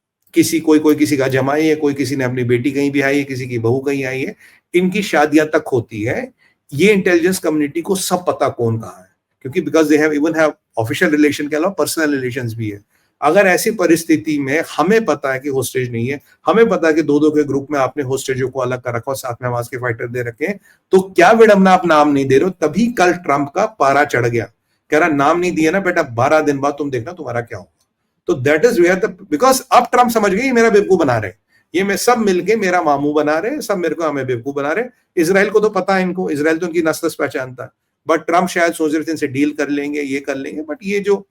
कोई किसी का जमाई है, कोई किसी ने अपनी बेटी कहीं भी आई है, किसी की बहू कहीं आई है, इनकी शादियां तक होती है। ये इंटेलिजेंस कम्युनिटी को सब पता कौन कहाँ है, क्योंकि because they have official relation के अलावा पर्सनल रिलेशंस भी है। अगर ऐसी परिस्थिति में हमें पता है कि होस्टेज नहीं है, हमें पता है कि 2-2 के ग्रुप में आपने होस्टेजों को अलग कर रखा और साथ में हमास के फाइटर दे रखे हैं, तो क्या विडंबना आप नाम नहीं दे रहे हो। तभी कल ट्रंप का पारा चढ़ गया, कह रहा नाम नहीं दिया ना बेटा, 12 दिन बाद तुम देखना तुम्हारा क्या होगा। तो that is where the, because अब ट्रंप समझ गए मेरा बेवकूफ बना रहे, ये मैं सब मिलके मेरा मामू बना रहे, सब मेरे को हमें बेवकूफ बना रहे। इसराइल को तो पता है इनको, इसराइल तो उनकी नस नस पहचानता है, बट ट्रंप शायद सोच रहे थे इनसे डील कर लेंगे, ये कर लेंगे। बट ये जो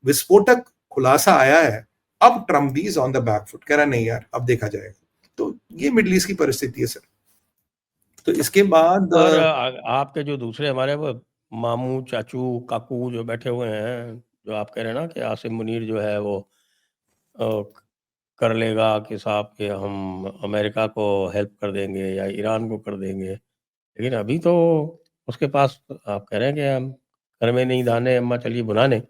विस्फोटक खुलासा आया है, अब ट्रंप भी is on the back foot, कह रहा नहीं यार अब देखा जाएगा। तो ये मिडिल ईस्ट की परिस्थिति है सर। तो इसके बाद और आपके जो दूसरे हमारे वो मामू, चाचू, काकू जो बैठे हुए हैं, जो आप कह रहे हैं ना कि आसिम मुनीर जो है वो कर लेगा कि साहब कि हम अमेरिका को हेल्प कर देंगे या ईरान को कर देंगे, लेकिन अभी तो उसके पास आप कह रहे हैं कि हम घर में नहीं दाने अम्मा चलिए बुनाने,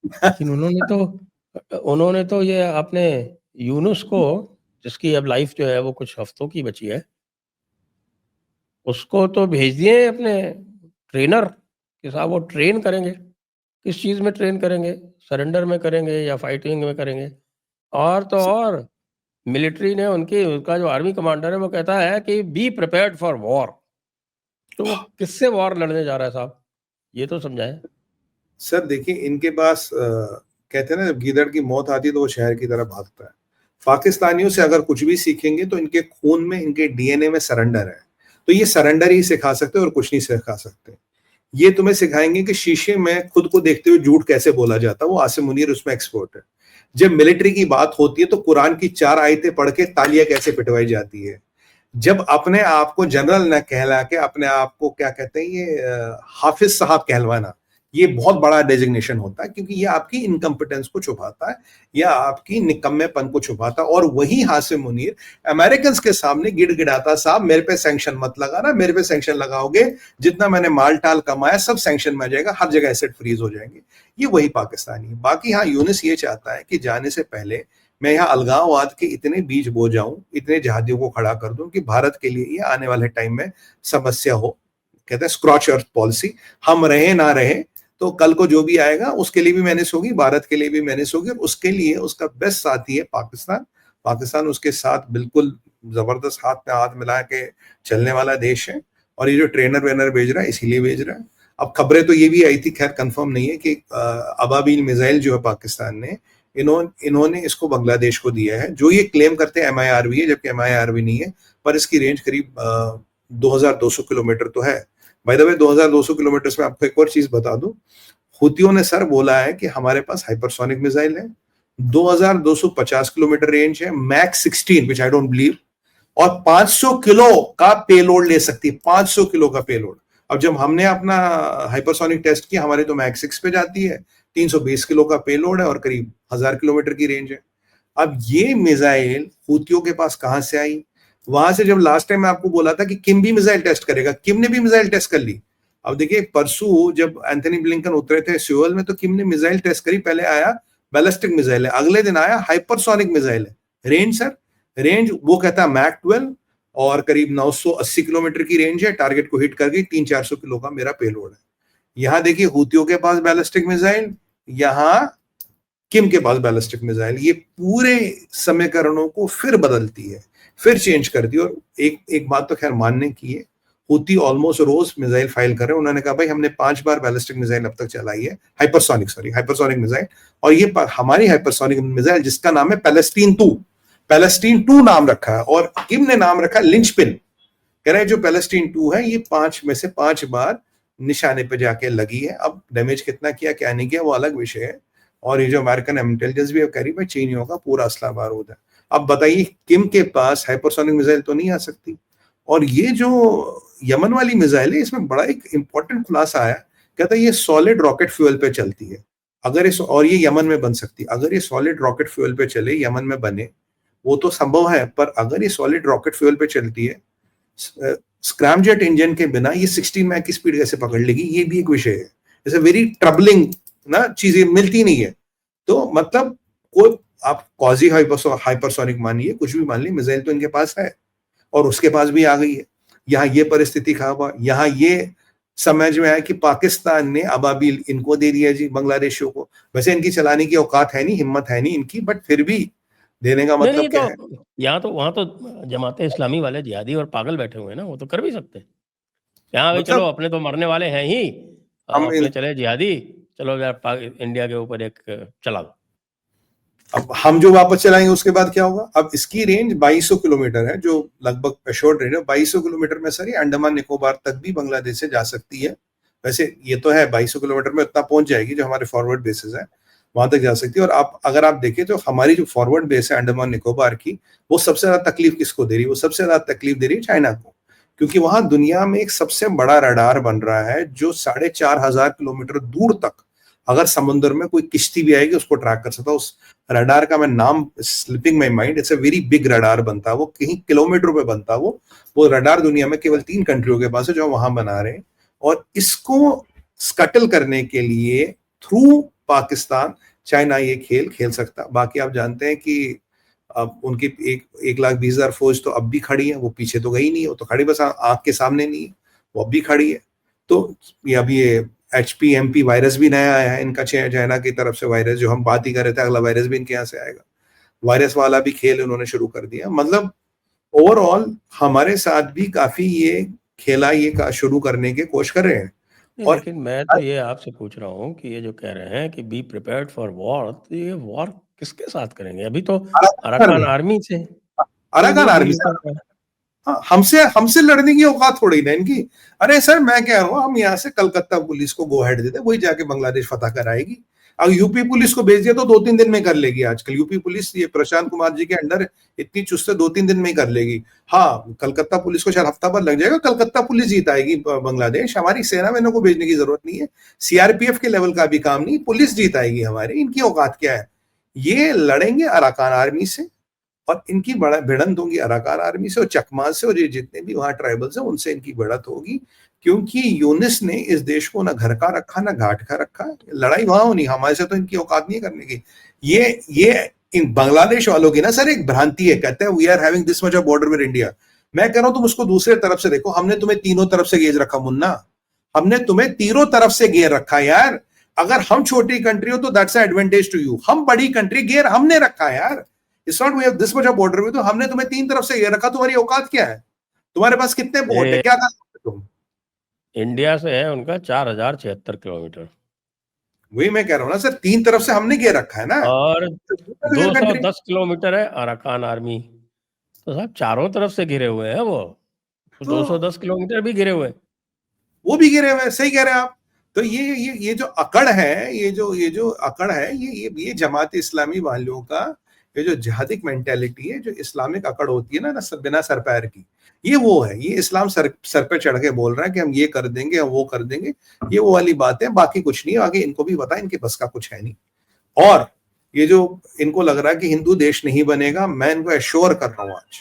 लेकिन उन्होंने तो ये अपने यूनुस को, जिसकी अब लाइफ जो है वो कुछ हफ्तों की बची है, उसको तो भेज दिए अपने ट्रेनर के साथ, वो ट्रेन करेंगे। किस चीज़ में ट्रेन करेंगे? सरेंडर में करेंगे या फाइटिंग में करेंगे? और तो और मिलिट्री ने उसका जो आर्मी कमांडर है वो कहता है कि बी प्रिपेयर्ड फॉर वॉर। तो वो किससे वॉर लड़ने जा रहा है साहब? ये तो समझाएं। सर देखिए, इनके पास कहते हैं ना, जब गीदड़ की मौत आती है तो वो शहर की तरफ भागता है। पाकिस्तानियों से अगर कुछ भी सीखेंगे तो इनके खून में, इनके डीएनए में सरेंडर है। तो ये सरेंडर ही सिखा सकते और कुछ नहीं सिखा सकते। ये तुम्हें सिखाएंगे कि शीशे में खुद को देखते हुए झूठ कैसे बोला जाता है, वो आसिम मुनीर उसमें एक्सपर्ट है। जब मिलिट्री की बात होती है तो कुरान की 4 आयतें पढ़ के तालियां कैसे पिटवाई जाती है। जब अपने आप को जनरल न कहला के अपने आप को क्या कहते हैं, ये हाफिज साहब कहलवाना, ये बहुत बड़ा डेजिग्नेशन होता है, क्योंकि ये आपकी इनकम्पिटेंस को छुपाता है या आपकी निकम्मेपन को छुपाता है। और वही हासिम मुनीर अमेरिकन के सामने गिड़गिड़ाता, साहब मेरे पे सैंक्शन मत लगाना, मेरे पे सैंक्शन लगाओगे जितना मैंने माल टाल कमाया सब सैंक्शन में आ जाएगा, हर जगह एसेट फ्रीज हो जाएंगे। ये वही पाकिस्तानी है। बाकी हाँ, यूनिस ये चाहता है कि जाने से पहले मैं यहाँ अलगाववाद के इतने बीज बो जाऊं, इतने जहादियों को खड़ा कर दूं कि भारत के लिए ये आने वाले टाइम में समस्या हो। कहते हैं स्क्रॉच अर्थ पॉलिसी, हम रहे ना रहे तो कल को जो भी आएगा उसके लिए भी मैनेज होगी, भारत के लिए भी मैनेज होगी, और उसके लिए उसका बेस्ट साथी है पाकिस्तान। पाकिस्तान उसके साथ बिल्कुल जबरदस्त हाथ में हाथ मिला के चलने वाला देश है, और ये जो ट्रेनर वेनर भेज रहा है इसीलिए भेज रहा है। अब खबरें तो ये भी आई थी, खैर कंफर्म नहीं है, कि अबाबील मिसाइल जो है पाकिस्तान ने इन्होंने इसको बांग्लादेश को दिया है, जो ये क्लेम करते हैं MIRV है, जबकि MIRV नहीं है, पर इसकी रेंज करीब 2200 किलोमीटर तो है। बाय द वे 2200 किलोमीटर में आपको एक और चीज बता दूं, हुतियों ने सर बोला है कि हमारे पास हाइपरसोनिक मिसाइल है, 2250 किलोमीटर रेंज है, max 16 which I don't believe, और 500 किलो का पेलोड ले सकती है, 500 किलो का पेलोड। अब जब हमने अपना हाइपरसोनिक टेस्ट किया, हमारे तो मैक्स 6 पे जाती है, 320 किलो का पेलोड है और करीब 1000 किलोमीटर की रेंज है। अब ये मिसाइल हुतियों के पास कहां से आई? वहां से जब लास्ट टाइम मैं आपको बोला था कि किम भी मिसाइल टेस्ट करेगा, किम ने भी मिसाइल टेस्ट कर ली। अब देखिए परसों जब एंथनी ब्लिंकन उतरे थे सियोल में, तो किम ने मिसाइल टेस्ट करी, पहले आया बैलिस्टिक मिसाइल है, अगले दिन आया हाइपरसोनिक मिसाइल है। रेंज सर, रेंज वो कहता है मैक 12 और करीब 980 किलोमीटर की रेंज है, टारगेट को हिट कर गई, 300-400 किलो का मेरा पेलोड है। यहां देखिए हुतियों के पास बैलिस्टिक मिसाइल, यहां किम के पास बैलिस्टिक मिसाइल। ये पूरे समीकरणों को फिर बदलती है, फिर चेंज करती है। और एक बात तो खैर मानने की है, हुती ऑलमोस्ट रोज मिसाइल फाइल कर रहे हैं। उन्होंने कहा भाई हमने 5 बार बैलिस्टिक मिसाइल अब तक चलाई है, हाइपरसोनिक मिसाइल, और ये हमारी हाइपरसोनिक मिसाइल जिसका नाम है पैलेस्टीन 2 नाम रखा है, और किम ने नाम रखा है लिंचपिन। कह रहे हैं जो पैलेस्टीन 2 है, ये 5 में से 5 बार निशाने पे जाके लगी है। अब डैमेज कितना किया क्या नहीं किया वो अलग विषय है, और ये जो अमेरिकन इंटेलिजेंस भी कह रही है चीनियों का पूरा असला बारूद है। अब बताइए किम के पास हाइपरसोनिक मिसाइल तो नहीं आ सकती। और ये जो यमन वाली मिसाइल है, इसमें बड़ा एक इंपॉर्टेंट खुलासा आया, कहता है ये सॉलिड रॉकेट फ्यूल पे चलती है, अगर इस, और ये यमन में बन सकती है। अगर ये सॉलिड रॉकेट फ्यूल पे चले, यमन में बने, वो तो संभव है, पर अगर ये सॉलिड रॉकेट फ्यूल पे चलती है, स्क्रैमजेट इंजन के बिना ये 16 मैक की स्पीड कैसे पकड़ लेगी, ये भी एक विषय है। जैसे वेरी ट्रबलिंग ना, चीजें मिलती नहीं है। तो मतलब कोई आप क्वाजी हाइपरसोनिक मानिए, कुछ भी मान ली, मिसाइल तो इनके पास है, और उसके पास भी आ गई है। यहाँ ये परिस्थिति खराब हुआ, यहाँ ये समझ में आया कि पाकिस्तान ने अबाबील इनको दे दिया जी, बांग्लादेशियों को। वैसे इनकी चलाने की औकात है नहीं, हिम्मत है नहीं इनकी, बट फिर भी देने का मतलब क्या है? यहाँ तो वहां तो जमाते इस्लामी वाले जिहादी और पागल बैठे हुए हैं ना, वो तो कर भी सकते हैं। यहाँ भाई चलो अपने तो मरने वाले हैं ही, अपने चले जिहादी, चलो यार इंडिया के ऊपर एक चला दो। अब हम जो वापस चलाएंगे उसके बाद क्या होगा? अब इसकी रेंज 2200 किलोमीटर है, जो लगभग एश्योर्ड रेंज है। 2200 किलोमीटर में सर ये अंडमान निकोबार तक भी बांग्लादेश से जा सकती है। वैसे ये तो है 2200 किलोमीटर में उतना पहुंच जाएगी, जो हमारे फॉरवर्ड बेसिस है वहां तक जा सकती है। और आप अगर आप देखें तो हमारी जो फॉरवर्ड बेस है अंडमान निकोबार की, वो सबसे ज्यादा तकलीफ किसको दे रही है? वो सबसे ज्यादा तकलीफ दे रही है चाइना को, क्योंकि वहां दुनिया में एक सबसे बड़ा रडार बन रहा है, जो 4500 किलोमीटर दूर तक अगर समुद्र में कोई किश्ती भी आएगी उसको ट्रैक कर सकता है। उस रडार का मैं नाम slipping my mind, it's a very big radar बनता है, वो कहीं किलोमीटर पे बनता है। वो रडार दुनिया में केवल 3 कंट्रियों के पास है जो वहां बना रहे हैं। और इसको स्कटल करने के लिए थ्रू पाकिस्तान चाइना ये खेल खेल सकता। बाकी आप जानते हैं कि अब उनकी 1,20,000 फौज तो अब भी खड़ी है, वो पीछे तो गई नहीं है, वो तो खड़ी बस आंख के सामने नहीं है, वो अब भी खड़ी है। तो ये अभी ये HPMP वायरस भी नया आया है इनका, चाइना की तरफ से वायरस, जो हम बात ही कर रहे थे, अगला वायरस भी इनके यहाँ से आएगा। वायरस वाला भी खेल उन्होंने शुरू कर दिया। मतलब ओवरऑल हमारे साथ भी काफी ये खेला ये शुरू करने की कोशिश कर रहे हैं। और लेकिन मैं तो ये आपसे पूछ रहा हूँ कि ये जो कह रहे हैं कि बी प्रिपेयर्ड फॉर वॉर, तो ये वॉर किसके साथ करेंगे? अभी तो अराकान आर्मी से अराकान आर्मी हाँ, हमसे लड़ने की औकात थोड़ी ना इनकी। अरे सर मैं कह रहा हूँ, हम यहाँ से कलकत्ता पुलिस को गो हेड देते, वही जाके बांग्लादेश फतह कराएगी। अब यूपी पुलिस को भेज दिया तो 2-3 दिन में कर लेगी। आजकल यूपी पुलिस ये प्रशांत कुमार जी के अंडर इतनी चुस्त है, 2-3 दिन में ही कर लेगी। हाँ, कलकत्ता पुलिस को शायद हफ्ता भर लग जाएगा, कलकत्ता पुलिस जीत आएगी बांग्लादेश। हमारी सेना मैनों को भेजने की जरूरत नहीं है, सीआरपीएफ के लेवल का भी काम नहीं, पुलिस जीत आएगी हमारी। इनकी औकात क्या है? ये लड़ेंगे अराकान आर्मी से, और इनकी बड़ा भिड़ंत होगी अराकान आर्मी से और चकमा से, और ये जितने भी वहां ट्राइबल्स हैं उनसे इनकी भिड़ंत होगी। क्योंकि यूनिस ने इस देश को ना घर का रखा ना घाट का रखा। लड़ाई वहां होनी, हमारे से तो इनकी औकात नहीं करने की। ये इन बांग्लादेश वालों की ना सर एक भ्रांति है, कहते हैं we are having this much of border with India. मैं कह रहा हूं तुम उसको दूसरे तरफ से देखो, हमने तुम्हें तीनों तरफ से घेर रखा मुन्ना, हमने तुम्हें तीनों तरफ से घेर रखा यार। अगर हम छोटी कंट्री हो तो दैट्स एडवांटेज टू यू, हम बड़ी कंट्री, घेर हमने रखा यार। It's not we have this much of border with, तो हमने तुम्हें तीन तरफ से घेर रखा। तुम्हारी औकात क्या है? तुम्हारे पास कितने बोट है, ये क्या कर सकते तुम? इंडिया से है उनका 4076 किलोमीटर, वही मैं कह रहा हूं ना सर, तीन तरफ से हमने घेर रखा है ना और कंट्री। 210 किलोमीटर है अराकान आर्मी। तो साहब चारों तरफ से घिरे हुए हैं वो, तो तो 210 किलोमीटर भी घिरे हुए हैं। वो भी गिरे हुए हैं, सही कह रहे हैं आप। तो ये जो अकड़ है, ये जो अकड़ है, ये जमात इस्लामी वालों का, ये जो जिहादिक मेंटेलिटी है, जो इस्लामिक अकड़ होती है ना बिना सर पैर की, ये वो है। ये इस्लाम सर पे चढ़ के बोल रहा है कि हम ये कर देंगे, हम वो कर देंगे। ये वो वाली बात है, बाकी कुछ नहीं है। आगे इनको भी पता है इनके बस का कुछ है नहीं। और ये जो इनको लग रहा है कि हिंदू देश नहीं बनेगा, मैं इनको एश्योर कर रहा हूं आज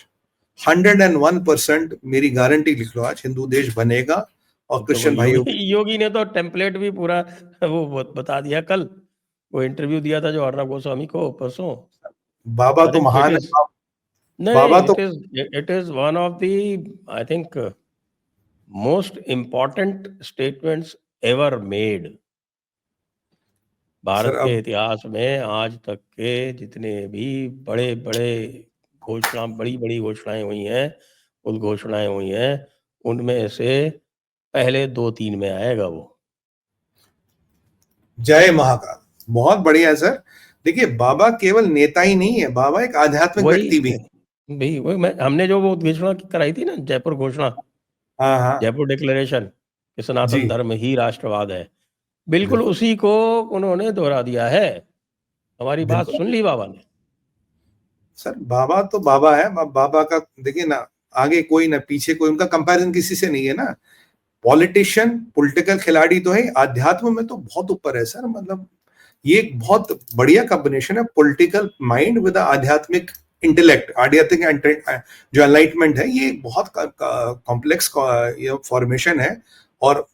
101% मेरी गारंटी लिख लो, आज हिंदू देश बनेगा। और तो वो क्रिश्चियन भाइयों योगी ने तो टेम्पलेट भी पूरा वो बता दिया कल, वो इंटरव्यू दिया था जो अर्णब गोस्वामी को परसों। बाबा आई तो थिंक इट महान इज, है। बाबा नहीं तो it is one of the, I think, most important statements ever made. Sir Bharat के अब इतिहास में आज तक के जितने भी बड़े बड़े बड़ी बड़ी घोषणाएं हुई हैं, उद्घोषणाएं हुई हैं, उनमें से पहले 2-3 में आएगा वो। जय महाकाल, बहुत बढ़िया सर। देखिए बाबा केवल नेता ही नहीं है, बाबा एक आध्यात्मिक वही व्यक्ति भी। भी वही हमने जो वो घोषणा कराई थी ना, जयपुर घोषणा, हाँ हाँ जयपुर डिक्लेरेशन कि जी सनातन धर्म ही राष्ट्रवाद है, बिल्कुल बिल्कुल उसी को उन्होंने दोहरा दिया है। हमारी बात बिल्कुल। सुन ली बाबा ने। सर बाबा तो बाबा है, बाबा का देखिए ना, आगे कोई ना पीछे कोई, उनका कंपैरिजन किसी से नहीं है ना। पॉलिटिशियन, पॉलिटिकल खिलाड़ी तो है, अध्यात्म में तो बहुत ऊपर है सर। मतलब ये एक बहुत बढ़िया कॉम्बिनेशन है, पॉलिटिकल माइंड विद आध्यात्मिक इंटेलेक्ट। आध्यात्मिक जो एनलाइटमेंट है, ये बहुत कॉम्प्लेक्स फॉर्मेशन है। और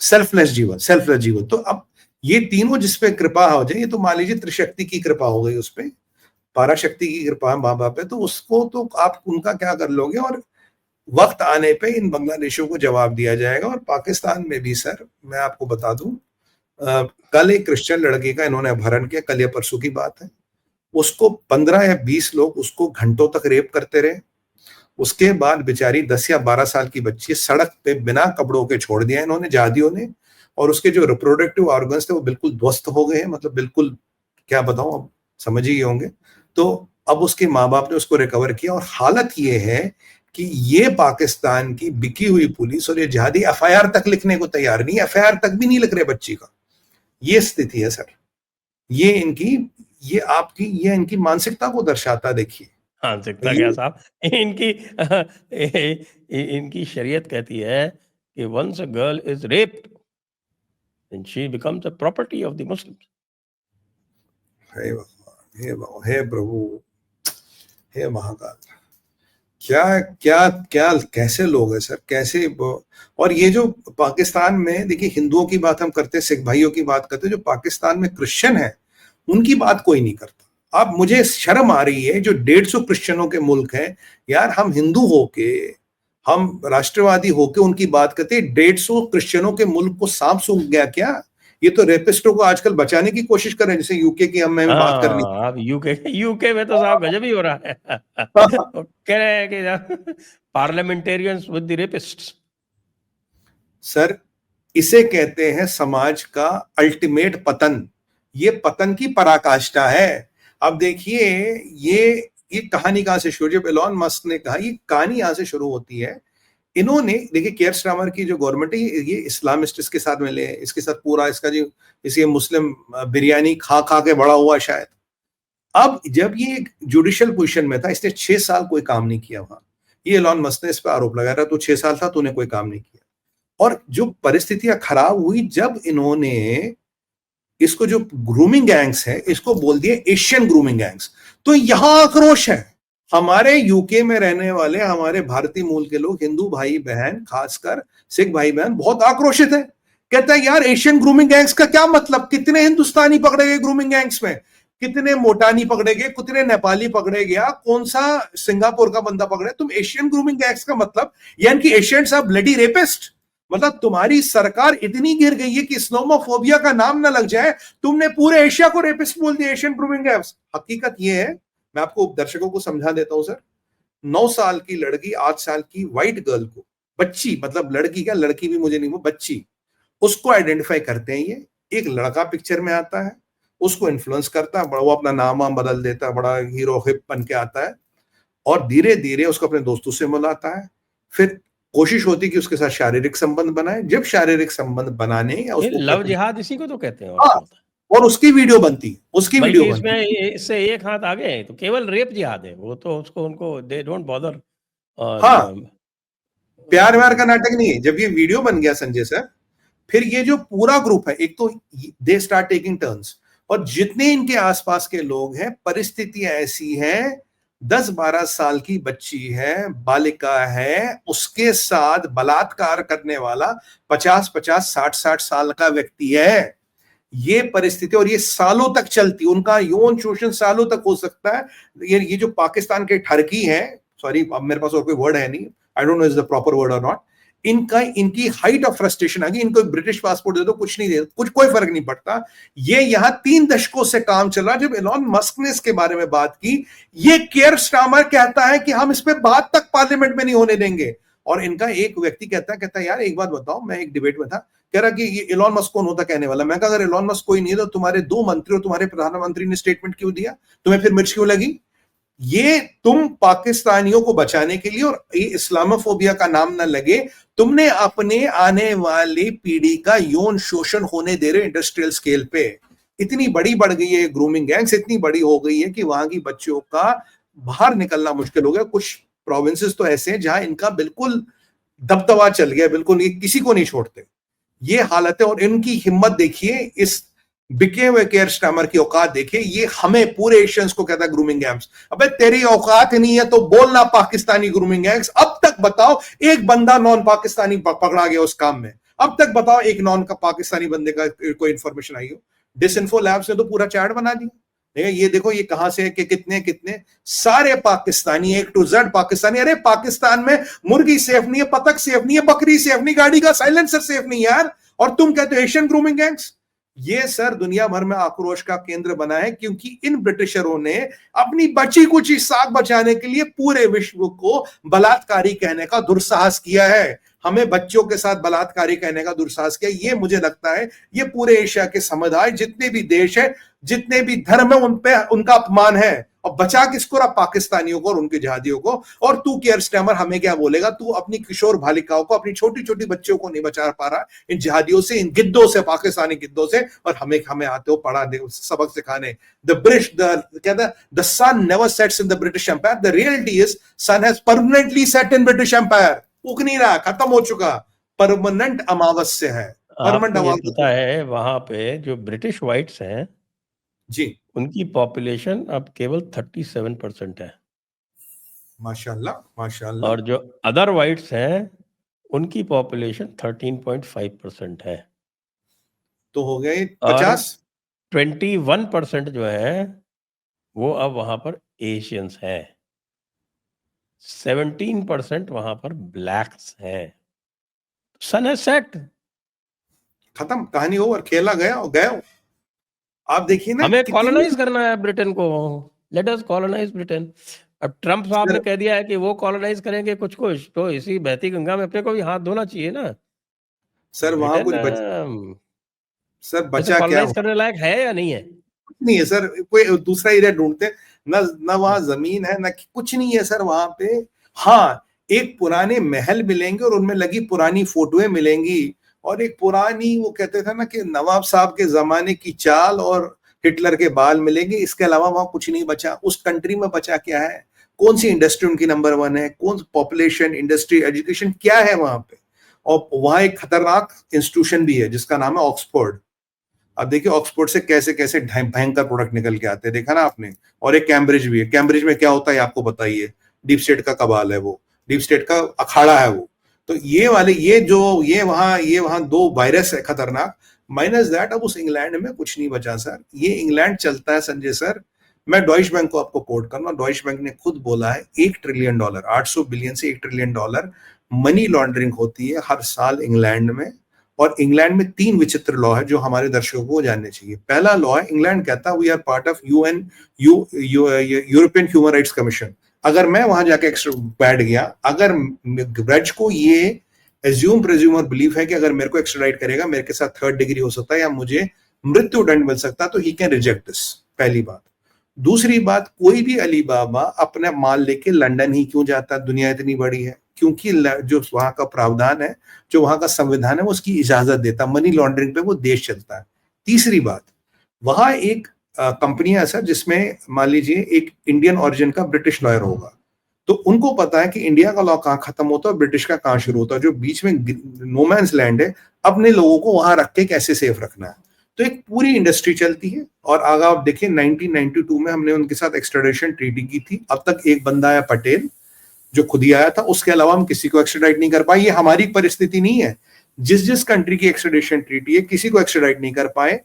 सेल्फलेस जीवन। तो अब ये तीनों जिस पे कृपा हो जाए, ये तो मान लीजिए त्रिशक्ति की कृपा हो गई उस पे, पराशक्ति की कृपा है माँ बाप पे, तो उसको तो आप उनका क्या कर लोगे। और वक्त आने पे इन बांग्लादेशियों को जवाब दिया जाएगा। और पाकिस्तान में भी सर मैं आपको बता दूं, कल एक क्रिश्चियन लड़के का इन्होंने अपहरण किया, कल या परसों की बात है। उसको 15 या 20 लोग उसको घंटों तक रेप करते रहे। उसके बाद बेचारी 10 या 12 साल की बच्ची सड़क पे बिना कपड़ों के छोड़ दिया इन्होंने, जादियों ने। और उसके जो रिप्रोडक्टिव ऑर्गन्स थे वो बिल्कुल ध्वस्त हो गए हैं, मतलब बिल्कुल, क्या बताऊं, अब समझ ही होंगे। तो अब उसके माँ बाप ने उसको रिकवर किया। और हालत ये है कि ये पाकिस्तान की बिकी हुई पुलिस और ये जिहादी एफआईआर तक लिखने को तैयार नहीं, एफआईआर तक भी नहीं लिख रहे बच्ची का। ये स्थिति है सर। ये इनकी, ये इनकी मानसिकता को दर्शाता, देखिए। मानसिकता क्या ये साहब, इनकी इनकी शरीयत कहती है कि once a girl is raped and she becomes a property of the Muslims. हे भगवान, हे भगवान, हे प्रभु, हे महाकाल, क्या क्या क्या कैसे लोग हैं सर, कैसे और ये जो पाकिस्तान में, देखिए हिंदुओं की बात हम करते हैं, सिख भाइयों की बात करते हैं, जो पाकिस्तान में क्रिश्चियन है उनकी बात कोई नहीं करता। अब मुझे शर्म आ रही है, जो 150 क्रिश्चियनों के मुल्क है यार, हम हिंदू होके, हम राष्ट्रवादी होके उनकी बात करते हैं। 150 क्रिश्चियनों के मुल्क को सांप सूंघ गया क्या? ये तो रेपिस्टों को आजकल बचाने की कोशिश कर रहे हैं, जैसे यूके की हम में बात करनी। हाँ, अब यूके में तो साहब गजब ही हो रहा है। वो कह रहे हैं कि पार्लियामेंटेरियंस विद द रेपिस्ट्स। सर इसे कहते हैं समाज का अल्टीमेट पतन। ये पतन की पराकाष्ठा है। अब देखिए, ये ये कहानी कहां से शुरू, जब एलॉन मस्क ने कहा, ये कहानी यहां से शुरू होती है। इन्होंने देखिए केयर स्टार्मर की जो गवर्नमेंट है, ये इस्लामिस्ट इसके साथ मिले हैं, इसके साथ पूरा इसका जो इसे मुस्लिम बिरयानी खा खा के बड़ा हुआ शायद। अब जब ये जुडिशियल पोजीशन में था, इसने 6 साल कोई काम नहीं किया वहां। ये एलॉन मस्क ने इस पर आरोप लगाया था, तो 6 साल था तूने कोई काम नहीं किया। और जो परिस्थितियां खराब हुई जब इन्होंने इसको, जो ग्रूमिंग गैंग्स है, इसको बोल दिए एशियन ग्रूमिंग गैंग्स, तो यहां आक्रोश है। हमारे यूके में रहने वाले हमारे भारतीय मूल के लोग, हिंदू भाई बहन, खासकर सिख भाई बहन, बहुत आक्रोशित है। कहता है यार एशियन ग्रूमिंग गैंग्स का क्या मतलब, कितने हिंदुस्तानी पकड़े गए ग्रूमिंग गैंग्स में, कितने मोटानी पकड़े गए, कितने नेपाली पकड़े गया, कौन सा सिंगापुर का बंदा पकड़े, तुम एशियन ग्रूमिंग गैंग्स का मतलब, यानी कि एशियंस आर ब्लडी रेपिस्ट। मतलब तुम्हारी सरकार इतनी गिर गई है कि इस्लामोफोबिया का नाम ना लग जाए, तुमने पूरे एशिया को रेपिस्ट बोल दिया, एशियन ग्रूमिंग गैंग्स। हकीकत यह है, मैं आपको दर्शकों को समझा देता हूं सर। 9 साल की लड़की 8 साल की व्हाइट गर्ल को, बच्ची मतलब लड़की क्या, लड़की भी मुझे नहीं, वो बच्ची, उसको आइडेंटिफाई करते हैं। ये एक लड़का पिक्चर में आता है, उसको इन्फ्लुएंस करता है, बड़ा वो अपना नाम वाम बदल देता है, बड़ा हीरो हिप बन के आता है, और धीरे धीरे उसको अपने दोस्तों से मिलाता है। फिर कोशिश होती है कि उसके साथ शारीरिक संबंध बनाए। जब शारीरिक संबंध बनाने या उसको लव जिहाद इसी को तो कहते हैं। हाँ, और उसकी वीडियो बनती, उसकी वीडियो बनती। इसमें इससे एक हाथ आगे है, तो केवल रेप जिहाद है वो, तो उसको उनको दे डोंट बॉदर। हाँ, प्यार व्यार का नाटक नहीं है। जब ये वीडियो बन गया संजय सर, फिर ये जो पूरा ग्रुप है, एक तो दे स्टार्ट टेकिंग टर्न्स, और जितने इनके आसपास के लोग हैं, परिस्थितियां ऐसी हैं, 10-12 साल की बच्ची है, बालिका है, उसके साथ बलात्कार करने वाला 50-50, 60-60 साल का व्यक्ति है। ये परिस्थिति, और ये सालों तक चलती, उनका यौन शोषण सालों तक हो सकता है। ये जो पाकिस्तान के ठरकी है, सॉरी अब मेरे पास और कोई वर्ड है नहीं, I don't know is the proper word और नॉट, इनकी हाइट ऑफ फ्रस्ट्रेशन आ गई। इनको ब्रिटिश पासपोर्ट दे दो, कुछ नहीं दे, कुछ कोई फर्क नहीं पड़ता। ये यहां 3 दशकों से काम चल रहा। जब एलॉन मस्क ने इसके बारे में बात की, ये केयर स्टार्मर कहता है कि हम इस पे बात तक पार्लियामेंट में नहीं होने देंगे। और इनका एक व्यक्ति कहता है यार एक बात बताओ, मैं एक डिबेट में था, कह रहा कि ये एलॉन मस्क कौन होता कहने वाला। मैं कहा अगर एलॉन मस्क कोई नहीं है तो तुम्हारे 2 मंत्री और तुम्हारे प्रधानमंत्री ने स्टेटमेंट क्यों दिया, तुम्हें फिर मिर्च क्यों लगी? ये तुम पाकिस्तानियों को बचाने के लिए, और ये इस्लामोफोबिया का नाम ना लगे, तुमने अपने आने वाली पीढ़ी का यौन शोषण होने दे रहे इंडस्ट्रियल स्केल पे। इतनी बड़ी बढ़ गई है ग्रूमिंग गैंग्स, इतनी बड़ी हो गई है कि वहां की बच्चों का बाहर निकलना मुश्किल हो गया। कुछ प्रोविंसेस तो ऐसे हैं जहां इनका बिल्कुल दबदबा चल गया, बिल्कुल ये किसी को नहीं छोड़ते। ये हालत है, और इनकी हिम्मत देखिए, इस बिके हुए केयर स्टार्मर की औकात देखिए। ये हमें पूरे एशियंस को कहता है ग्रूमिंग गैंग्स। अबे तेरी औकात नहीं है तो बोलना पाकिस्तानी ग्रूमिंग गैंग्स। अब तक बताओ एक बंदा नॉन पाकिस्तानी पकड़ा गया उस काम में? अब तक बताओ एक नॉन का पाकिस्तानी बंदे का कोई इंफॉर्मेशन आई हो? डिसइंफो लैब्स ने तो पूरा चैट बना दिया। ये देखो ये कहां से है कि कितने कितने सारे Pakistani, A to Z Pakistani. अरे पाकिस्तान में मुर्गी सेफ नहीं है, पतंग सेफ नहीं है, बकरी सेफ नहीं, गाड़ी का साइलेंसर सेफ नहीं यार, और तुम कहते हो एशियन ग्रूमिंग गैंग्स। ये सर दुनिया भर में आक्रोश का केंद्र बना है, क्योंकि इन ब्रिटिशरों ने अपनी बची कुची साख बचाने के लिए पूरे विश्व को बलात्कारी कहने का दुस्साहस किया है। हमें बच्चों के साथ बलात्कारी कहने का दुस्साहस किया। ये मुझे लगता है ये पूरे एशिया के समुदाय, जितने भी देश है, जितने भी धर्म है, उन पे उनका अपमान है। और बचा किसको रहा? पाकिस्तानियों को और उनके जिहादियों को। और तू केयर स्टार्मर हमें क्या बोलेगा? तू अपनी किशोर बालिकाओं को, अपनी छोटी छोटी बच्चों को नहीं बचा पा रहा इन जिहादियों से, इन गिद्धों से, पाकिस्तानी गिद्धों से, और हमें आते हो पढ़ा दे सबक सिखाने। The sun never sets in the British empire, the reality is sun has permanently set in British empire. उग नहीं रहा, खत्म हो चुका, परमानेंट अमावस्या है। परमानेंट अमावस्या पता है वहां पे जो ब्रिटिश व्हाइट्स हैं जी, उनकी पॉपुलेशन अब केवल 37% है। माशाल्लाह माशाल्लाह। और जो अदर व्हाइट्स हैं उनकी पॉपुलेशन 13.5% है। तो हो गए 50। 21% जो है वो अब वहां पर एशियंस हैं। 17% वहां पर ब्लैक्स हैं। सन है सेट, खत्म, कहानी ओवर, खेला गया और गया। आप देखिए ना, हमें कॉलोनाइज करना है ब्रिटेन को। Let us colonise Britain. अब ट्रम्प साहब ने कह दिया है कि वो कॉलोनाइज करेंगे कुछ कुछ, तो इसी बहती गंगा में अपने को भी हाथ धोना चाहिए ना। सर वहां कुछ सर बचा क्या कॉलोनाइज करने लायक है या नहीं है? नहीं है सर, कोई दूसरा एरिया ढूंढते हैं। ना वहां जमीन है, ना कुछ नहीं है सर वहां पे। हाँ, एक पुराने महल मिलेंगे और उनमें लगी पुरानी फोटोएं मिलेंगी, और एक पुरानी, वो कहते थे ना कि नवाब साहब के जमाने की चाल और हिटलर के बाल मिलेंगे। इसके अलावा वहां कुछ नहीं बचा। उस कंट्री में बचा क्या है? कौन सी इंडस्ट्री उनकी नंबर 1 है? कौन पॉपुलेशन, इंडस्ट्री, एजुकेशन क्या है वहां पे? और वहां एक खतरनाक इंस्टीट्यूशन भी है जिसका नाम है ऑक्सफोर्ड। अब देखिए ऑक्सफोर्ड से कैसे कैसे भयंकर प्रोडक्ट निकल के आते हैं, देखा ना आपने। और एक कैम्ब्रिज भी है। कैम्ब्रिज में क्या होता है आपको बताइए? डीप स्टेट का कबाल है वो, डीप स्टेट का अखाड़ा है वो। तो ये वाले, ये वहां 2 वायरस है खतरनाक। माइनस दैट, अब उस इंग्लैंड में कुछ नहीं बचा सर। ये इंग्लैंड चलता है संजय सर, मैं डॉइश बैंक को आपको कोट करूंगा। डॉइश बैंक ने खुद बोला है $1 ट्रिलियन, 800 बिलियन से $1 ट्रिलियन मनी लॉन्ड्रिंग होती है हर साल इंग्लैंड में। और इंग्लैंड में 3 विचित्र लॉ है जो हमारे दर्शकों को जानने चाहिए। पहला लॉ है, इंग्लैंड कहता है we are part of UN, European human rights commission. अगर मैं वहां जाके बैठ गया, अगर ब्रज को ये एज्यूम प्रेज्यूम और बिलीव है कि अगर मेरे को एक्स्ट्राडाइट करेगा, मेरे के साथ 3rd डिग्री हो सकता है या मुझे मृत्यु दंड मिल सकता है, तो ही कैन रिजेक्ट दिस। पहली बात। दूसरी बात, कोई भी अली बाबा अपना माल लेके लंदन ही क्यों जाता? दुनिया इतनी बड़ी है। क्योंकि जो वहां का प्रावधान है, जो वहां का संविधान है, वो उसकी इजाजत देता। मनी लॉन्ड्रिंग पे वो देश चलता है। तीसरी बात, वहां एक कंपनियां सर जिसमें मान लीजिए एक इंडियन ओरिजिन का ब्रिटिश लॉयर होगा, तो उनको पता है कि इंडिया का लॉ कहाँ खत्म होता है और ब्रिटिश का कहाँ शुरू होता है। जो बीच में नोमैंस लैंड है, अपने लोगों को वहां रख के कैसे सेफ रखना है। तो एक पूरी इंडस्ट्री चलती है। और अगर आप देखिए 1992 में हमने उनके साथ एक्सट्राडिशन ट्रीटी की थी। अब तक एक बंदा आया पटेल, जो खुद ही आया था, उसके अलावा हम किसी को एक्स्ट्राडाइट नहीं कर पाए। ये हमारी परिस्थिति नहीं है। जिस जिस कंट्री की एक्स्ट्राडिशन ट्रीटी है, किसी को एक्स्ट्राडाइट नहीं कर पाए।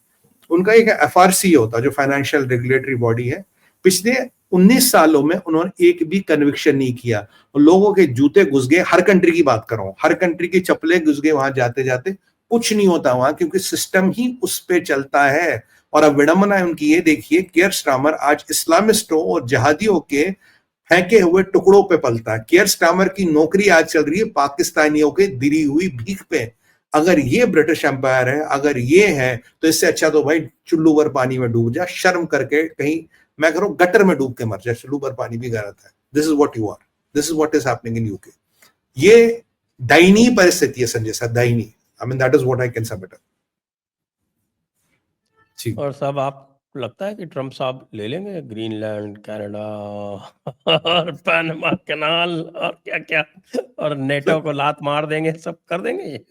उनका एक एफआरसी होता है जो फाइनेंशियल रेगुलेटरी बॉडी है। पिछले 19 सालों में उन्होंने एक भी कन्विक्शन नहीं किया। और लोगों के जूते घुस गए। हर कंट्री की बात कर रहा हूं, हर कंट्री की चप्पलें घुस गए वहां जाते जाते। कुछ नहीं होता वहां, क्योंकि सिस्टम ही उस पे चलता है। और अब विडंबना है उनकी, ये देखिए कियर स्टार्मर आज इस्लामिस्टों और जहादियों के फेंके हुए टुकड़ों पे पलता है। कियर स्टार्मर की नौकरी आज चल रही है पाकिस्तानियों के दिरी हुई भीख पे। अगर ये ब्रिटिश एम्पायर है, अगर ये है, तो इससे अच्छा तो भाई चुल्लू भर पानी में डूब जा, शर्म करके कहीं, मैं कह रहा हूं गटर में डूब के मर जाए। चुल्लू भर पानी भी गलत है। This is what you are, this is what is happening in UK. ये दयनीय परिस्थिति है संजय सर, दयनीय। I mean that is what I can submit. और सब आप लगता है कि ट्रम्प साहब ले लेंगे ग्रीनलैंड, कनाडा और पैनामा कैनाल और क्या क्या, और नेटो को लात मार देंगे, सब कर देंगे ये?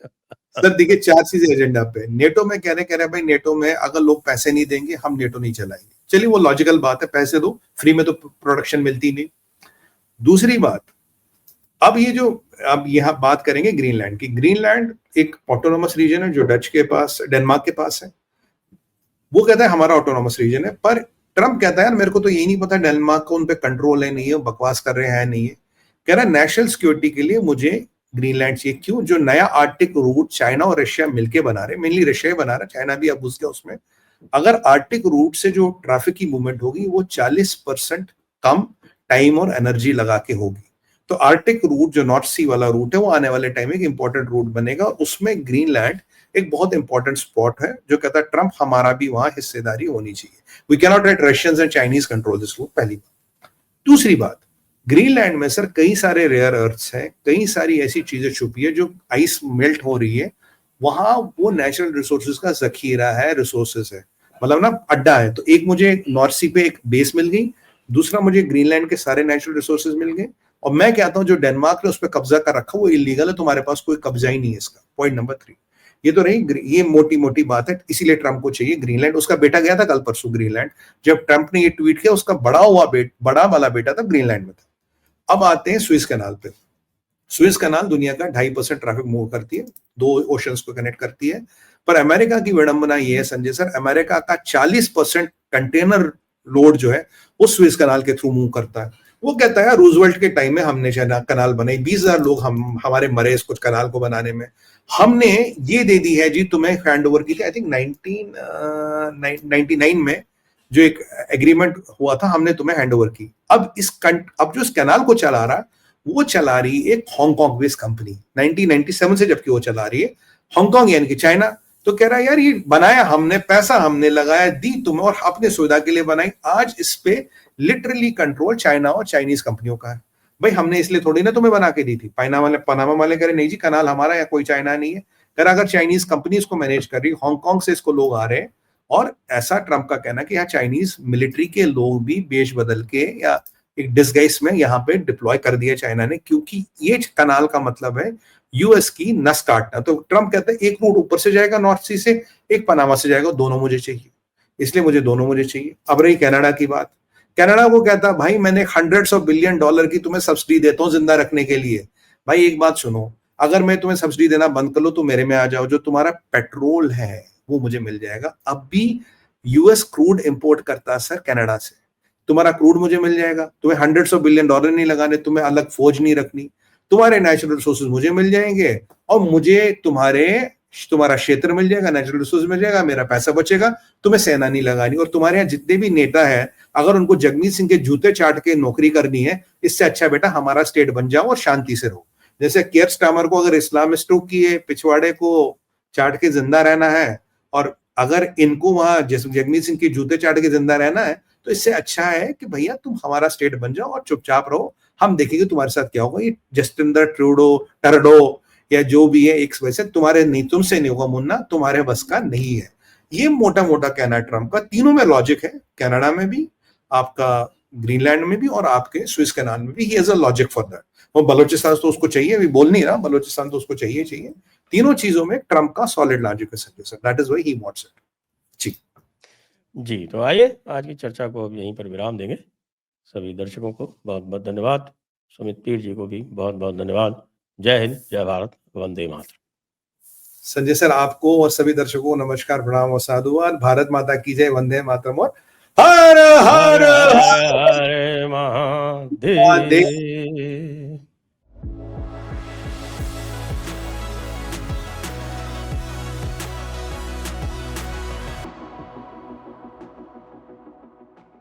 सर देखिए 4 चीजें एजेंडा पे। नेटो में कह रहे भाई नेटो में अगर लोग पैसे नहीं देंगे हम नेटो नहीं चलाएंगे। चलिए वो लॉजिकल बात है, पैसे दो, फ्री में तो प्रोडक्शन मिलती नहीं। दूसरी बात, अब ये जो अब यहाँ बात करेंगे ग्रीनलैंड की। ग्रीनलैंड एक ऑटोनोमस रीजन है जो डच के पास, डेनमार्क के पास है। वो कहता है हमारा ऑटोनोमस रीजन है, पर ट्रम्प कहता है यार मेरे को तो यही नहीं पता डेनमार्क को उन पे कंट्रोल है नहीं है, बकवास कर रहे हैं नहीं है। कह रहा है नेशनल सिक्योरिटी के लिए मुझे ग्रीनलैंड चाहिए। क्यों? जो नया आर्कटिक रूट चाइना और रशिया मिलके बना रहे, मेनली रशिया ही बना रहा, चाइना भी अब घुस गया उसमें। अगर आर्कटिक रूट से जो ट्रैफिक की मूवमेंट होगी वो 40% कम टाइम और एनर्जी लगा के होगी। तो आर्कटिक रूट जो नॉर्थ सी वाला रूट है वो आने वाले टाइम में एक इंपॉर्टेंट रूट बनेगा। उसमें ग्रीनलैंड एक बहुत इंपॉर्टेंट स्पॉट है जो कहता है ट्रम्प हमारा भी वहां हिस्सेदारी होनी चाहिए। We can not let Russians and Chinese control this route, पहली बात। दूसरी बात, ग्रीनलैंड में सर कई सारे रेयर अर्थ्स हैं, कई सारी ऐसी चीजें छुपी है जो आइस मेल्ट हो रही है वहां, वो नेचुरल रिसोर्सेज का जखीरा है, रिसोर्सेज है, मतलब ना अड्डा है। तो एक मुझे नॉर्थ सी पे एक बेस मिल गई, दूसरा मुझे ग्रीनलैंड के सारे नेचुरल रिसोर्सेज मिल गए। और मैं कहता हूं जो डेनमार्क ने उस पर कब्जा कर रखा वो इलीगल है, तुम्हारे पास कोई कब्जा ही नहीं है इसका। पॉइंट नंबर 3, ये तो रही, ये मोटी मोटी बात है, इसीलिए ट्रम्प को चाहिए ग्रीनलैंड। उसका बेटा गया था कल परसों ग्रीनलैंड, जब ट्रम्प ने ये ट्वीट किया उसका बड़ा वाला बेटा था ग्रीनलैंड में था। अब आते हैं स्विस कैनाल पे। स्विस कैनाल दुनिया का 2.5% ट्रैफिक मूव करती है, 2 ओशंस को कनेक्ट करती है। पर अमेरिका की विडंबना ये है संजय सर, अमेरिका का 40% कंटेनर लोड जो है वो स्विस कैनाल के थ्रू मूव करता है। वो कहता है रूजवेल्ट के टाइम में हमने कनाल बनाई, 20,000 लोग हमारे मरे इस कुछ कनाल को बनाने में, हमने ये दे दी है जी तुम्हें हैंड ओवर की थी। आई थिंक 1999 में जो एक एग्रीमेंट हुआ था हमने तुम्हें हैंड ओवर की। अब जो इस कैनाल को चला रहा वो चला रही एक हांगकांग बेस्ड कंपनी 1997 से, जबकि वो चला रही है हांगकांग यानी कि चाइना। तो कह रहा है यार ये बनाया हमने, पैसा हमने लगाया, दी तुम्हें और अपने सुविधा के लिए बनाई। आज इस पे लिटरली कंट्रोल चाइना और चाइनीज कंपनियों का है। भाई हमने इसलिए थोड़ी ना तुम्हें बना के दी थी। पनामा वाले कह रहे नहीं जी कनाल हमारा, या कोई चाइना नहीं है। कर अगर चाइनीज कंपनी इसको मैनेज कर रही, हांगकांग से इसको लोग आ रहे हैं, और ऐसा ट्रंप का कहना कि यहाँ चाइनीज मिलिट्री के लोग भी बेश बदल के या एक डिस्गाइज में यहाँ पे डिप्लॉय कर दिया चाइना ने, क्योंकि ये कनाल का मतलब है यूएस की नस काटना। तो ट्रंप कहता है एक रूट ऊपर से जाएगा नॉर्थ सी से, एक पनामा से जाएगा, दोनों मुझे चाहिए, इसलिए मुझे दोनों मुझे चाहिए। अब रही कनाडा की बात, कनाडा को कहता भाई मैंने $100 बिलियन की तुम्हें सब्सिडी देता हूं जिंदा रखने के लिए। भाई एक बात सुनो, अगर मैं तुम्हें सब्सिडी देना बंद कर लो तो मेरे में आ जाओ, जो तुम्हारा पेट्रोल है वो मुझे मिल जाएगा। अब भी यूएस क्रूड इंपोर्ट करता है सर कनाडा से, तुम्हारा क्रूड मुझे मिल जाएगा, तुम्हें $100 बिलियन नहीं लगाने, तुम्हें अलग फौज नहीं रखनी, तुम्हारे नेचुरल रिसोर्सेज मुझे मिल जाएंगे और मुझे तुम्हारा क्षेत्र मिल जाएगा, नेचुरल रिसोर्स मिल जाएगा, मेरा पैसा बचेगा, तुम्हें सेना नहीं लगानी। और तुम्हारे यहाँ जितने भी नेता है, अगर उनको जगमीत सिंह के जूते चाट के नौकरी करनी है, इससे अच्छा बेटा हमारा स्टेट बन जाओ और शांति से रहो। जैसे केयर स्टामर को अगर इस्लामिस्टों की पिछवाड़े को चाट के जिंदा रहना है, और अगर इनको वहां जगमीत सिंह के जूते चाट के जिंदा रहना है, तो इससे अच्छा है कि भैया तुम हमारा स्टेट बन जाओ और चुपचाप रहो, हम देखेंगे तुम्हारे साथ क्या होगा। ये जस्टिन टर्डो या जो भी है, एक वजह से तुम्हारे नहीं, तुमसे नहीं होगा मुन्ना, तुम्हारे बस का नहीं है। ये मोटा मोटा कहना है ट्रंप का। तीनों में लॉजिक है, कनाडा में भी, आपका ग्रीनलैंड में भी, और आपके स्विस कैनाल में भी। He has a logic for that. वो बलोचिस्तान तो उसको चाहिए, अभी बोल नहीं रहा, बलोचिस्तान तो उसको चाहिए। तीनों चीजों में ट्रंप का सॉलिड लॉजिक है sir, that is why he wants it. जी, तो आइए आज की चर्चा को अब यहीं पर विराम देंगे। सभी दर्शकों को बहुत बहुत धन्यवाद, सुमित पीर जी को भी बहुत बहुत धन्यवाद। जय हिंद, जय भारत, वंदे मातरम। संजय सर आपको और सभी दर्शकों को नमस्कार, प्रणाम और साधुवाद। भारत माता की जय, वंदे मातरम और हर हर हर हर महादेव।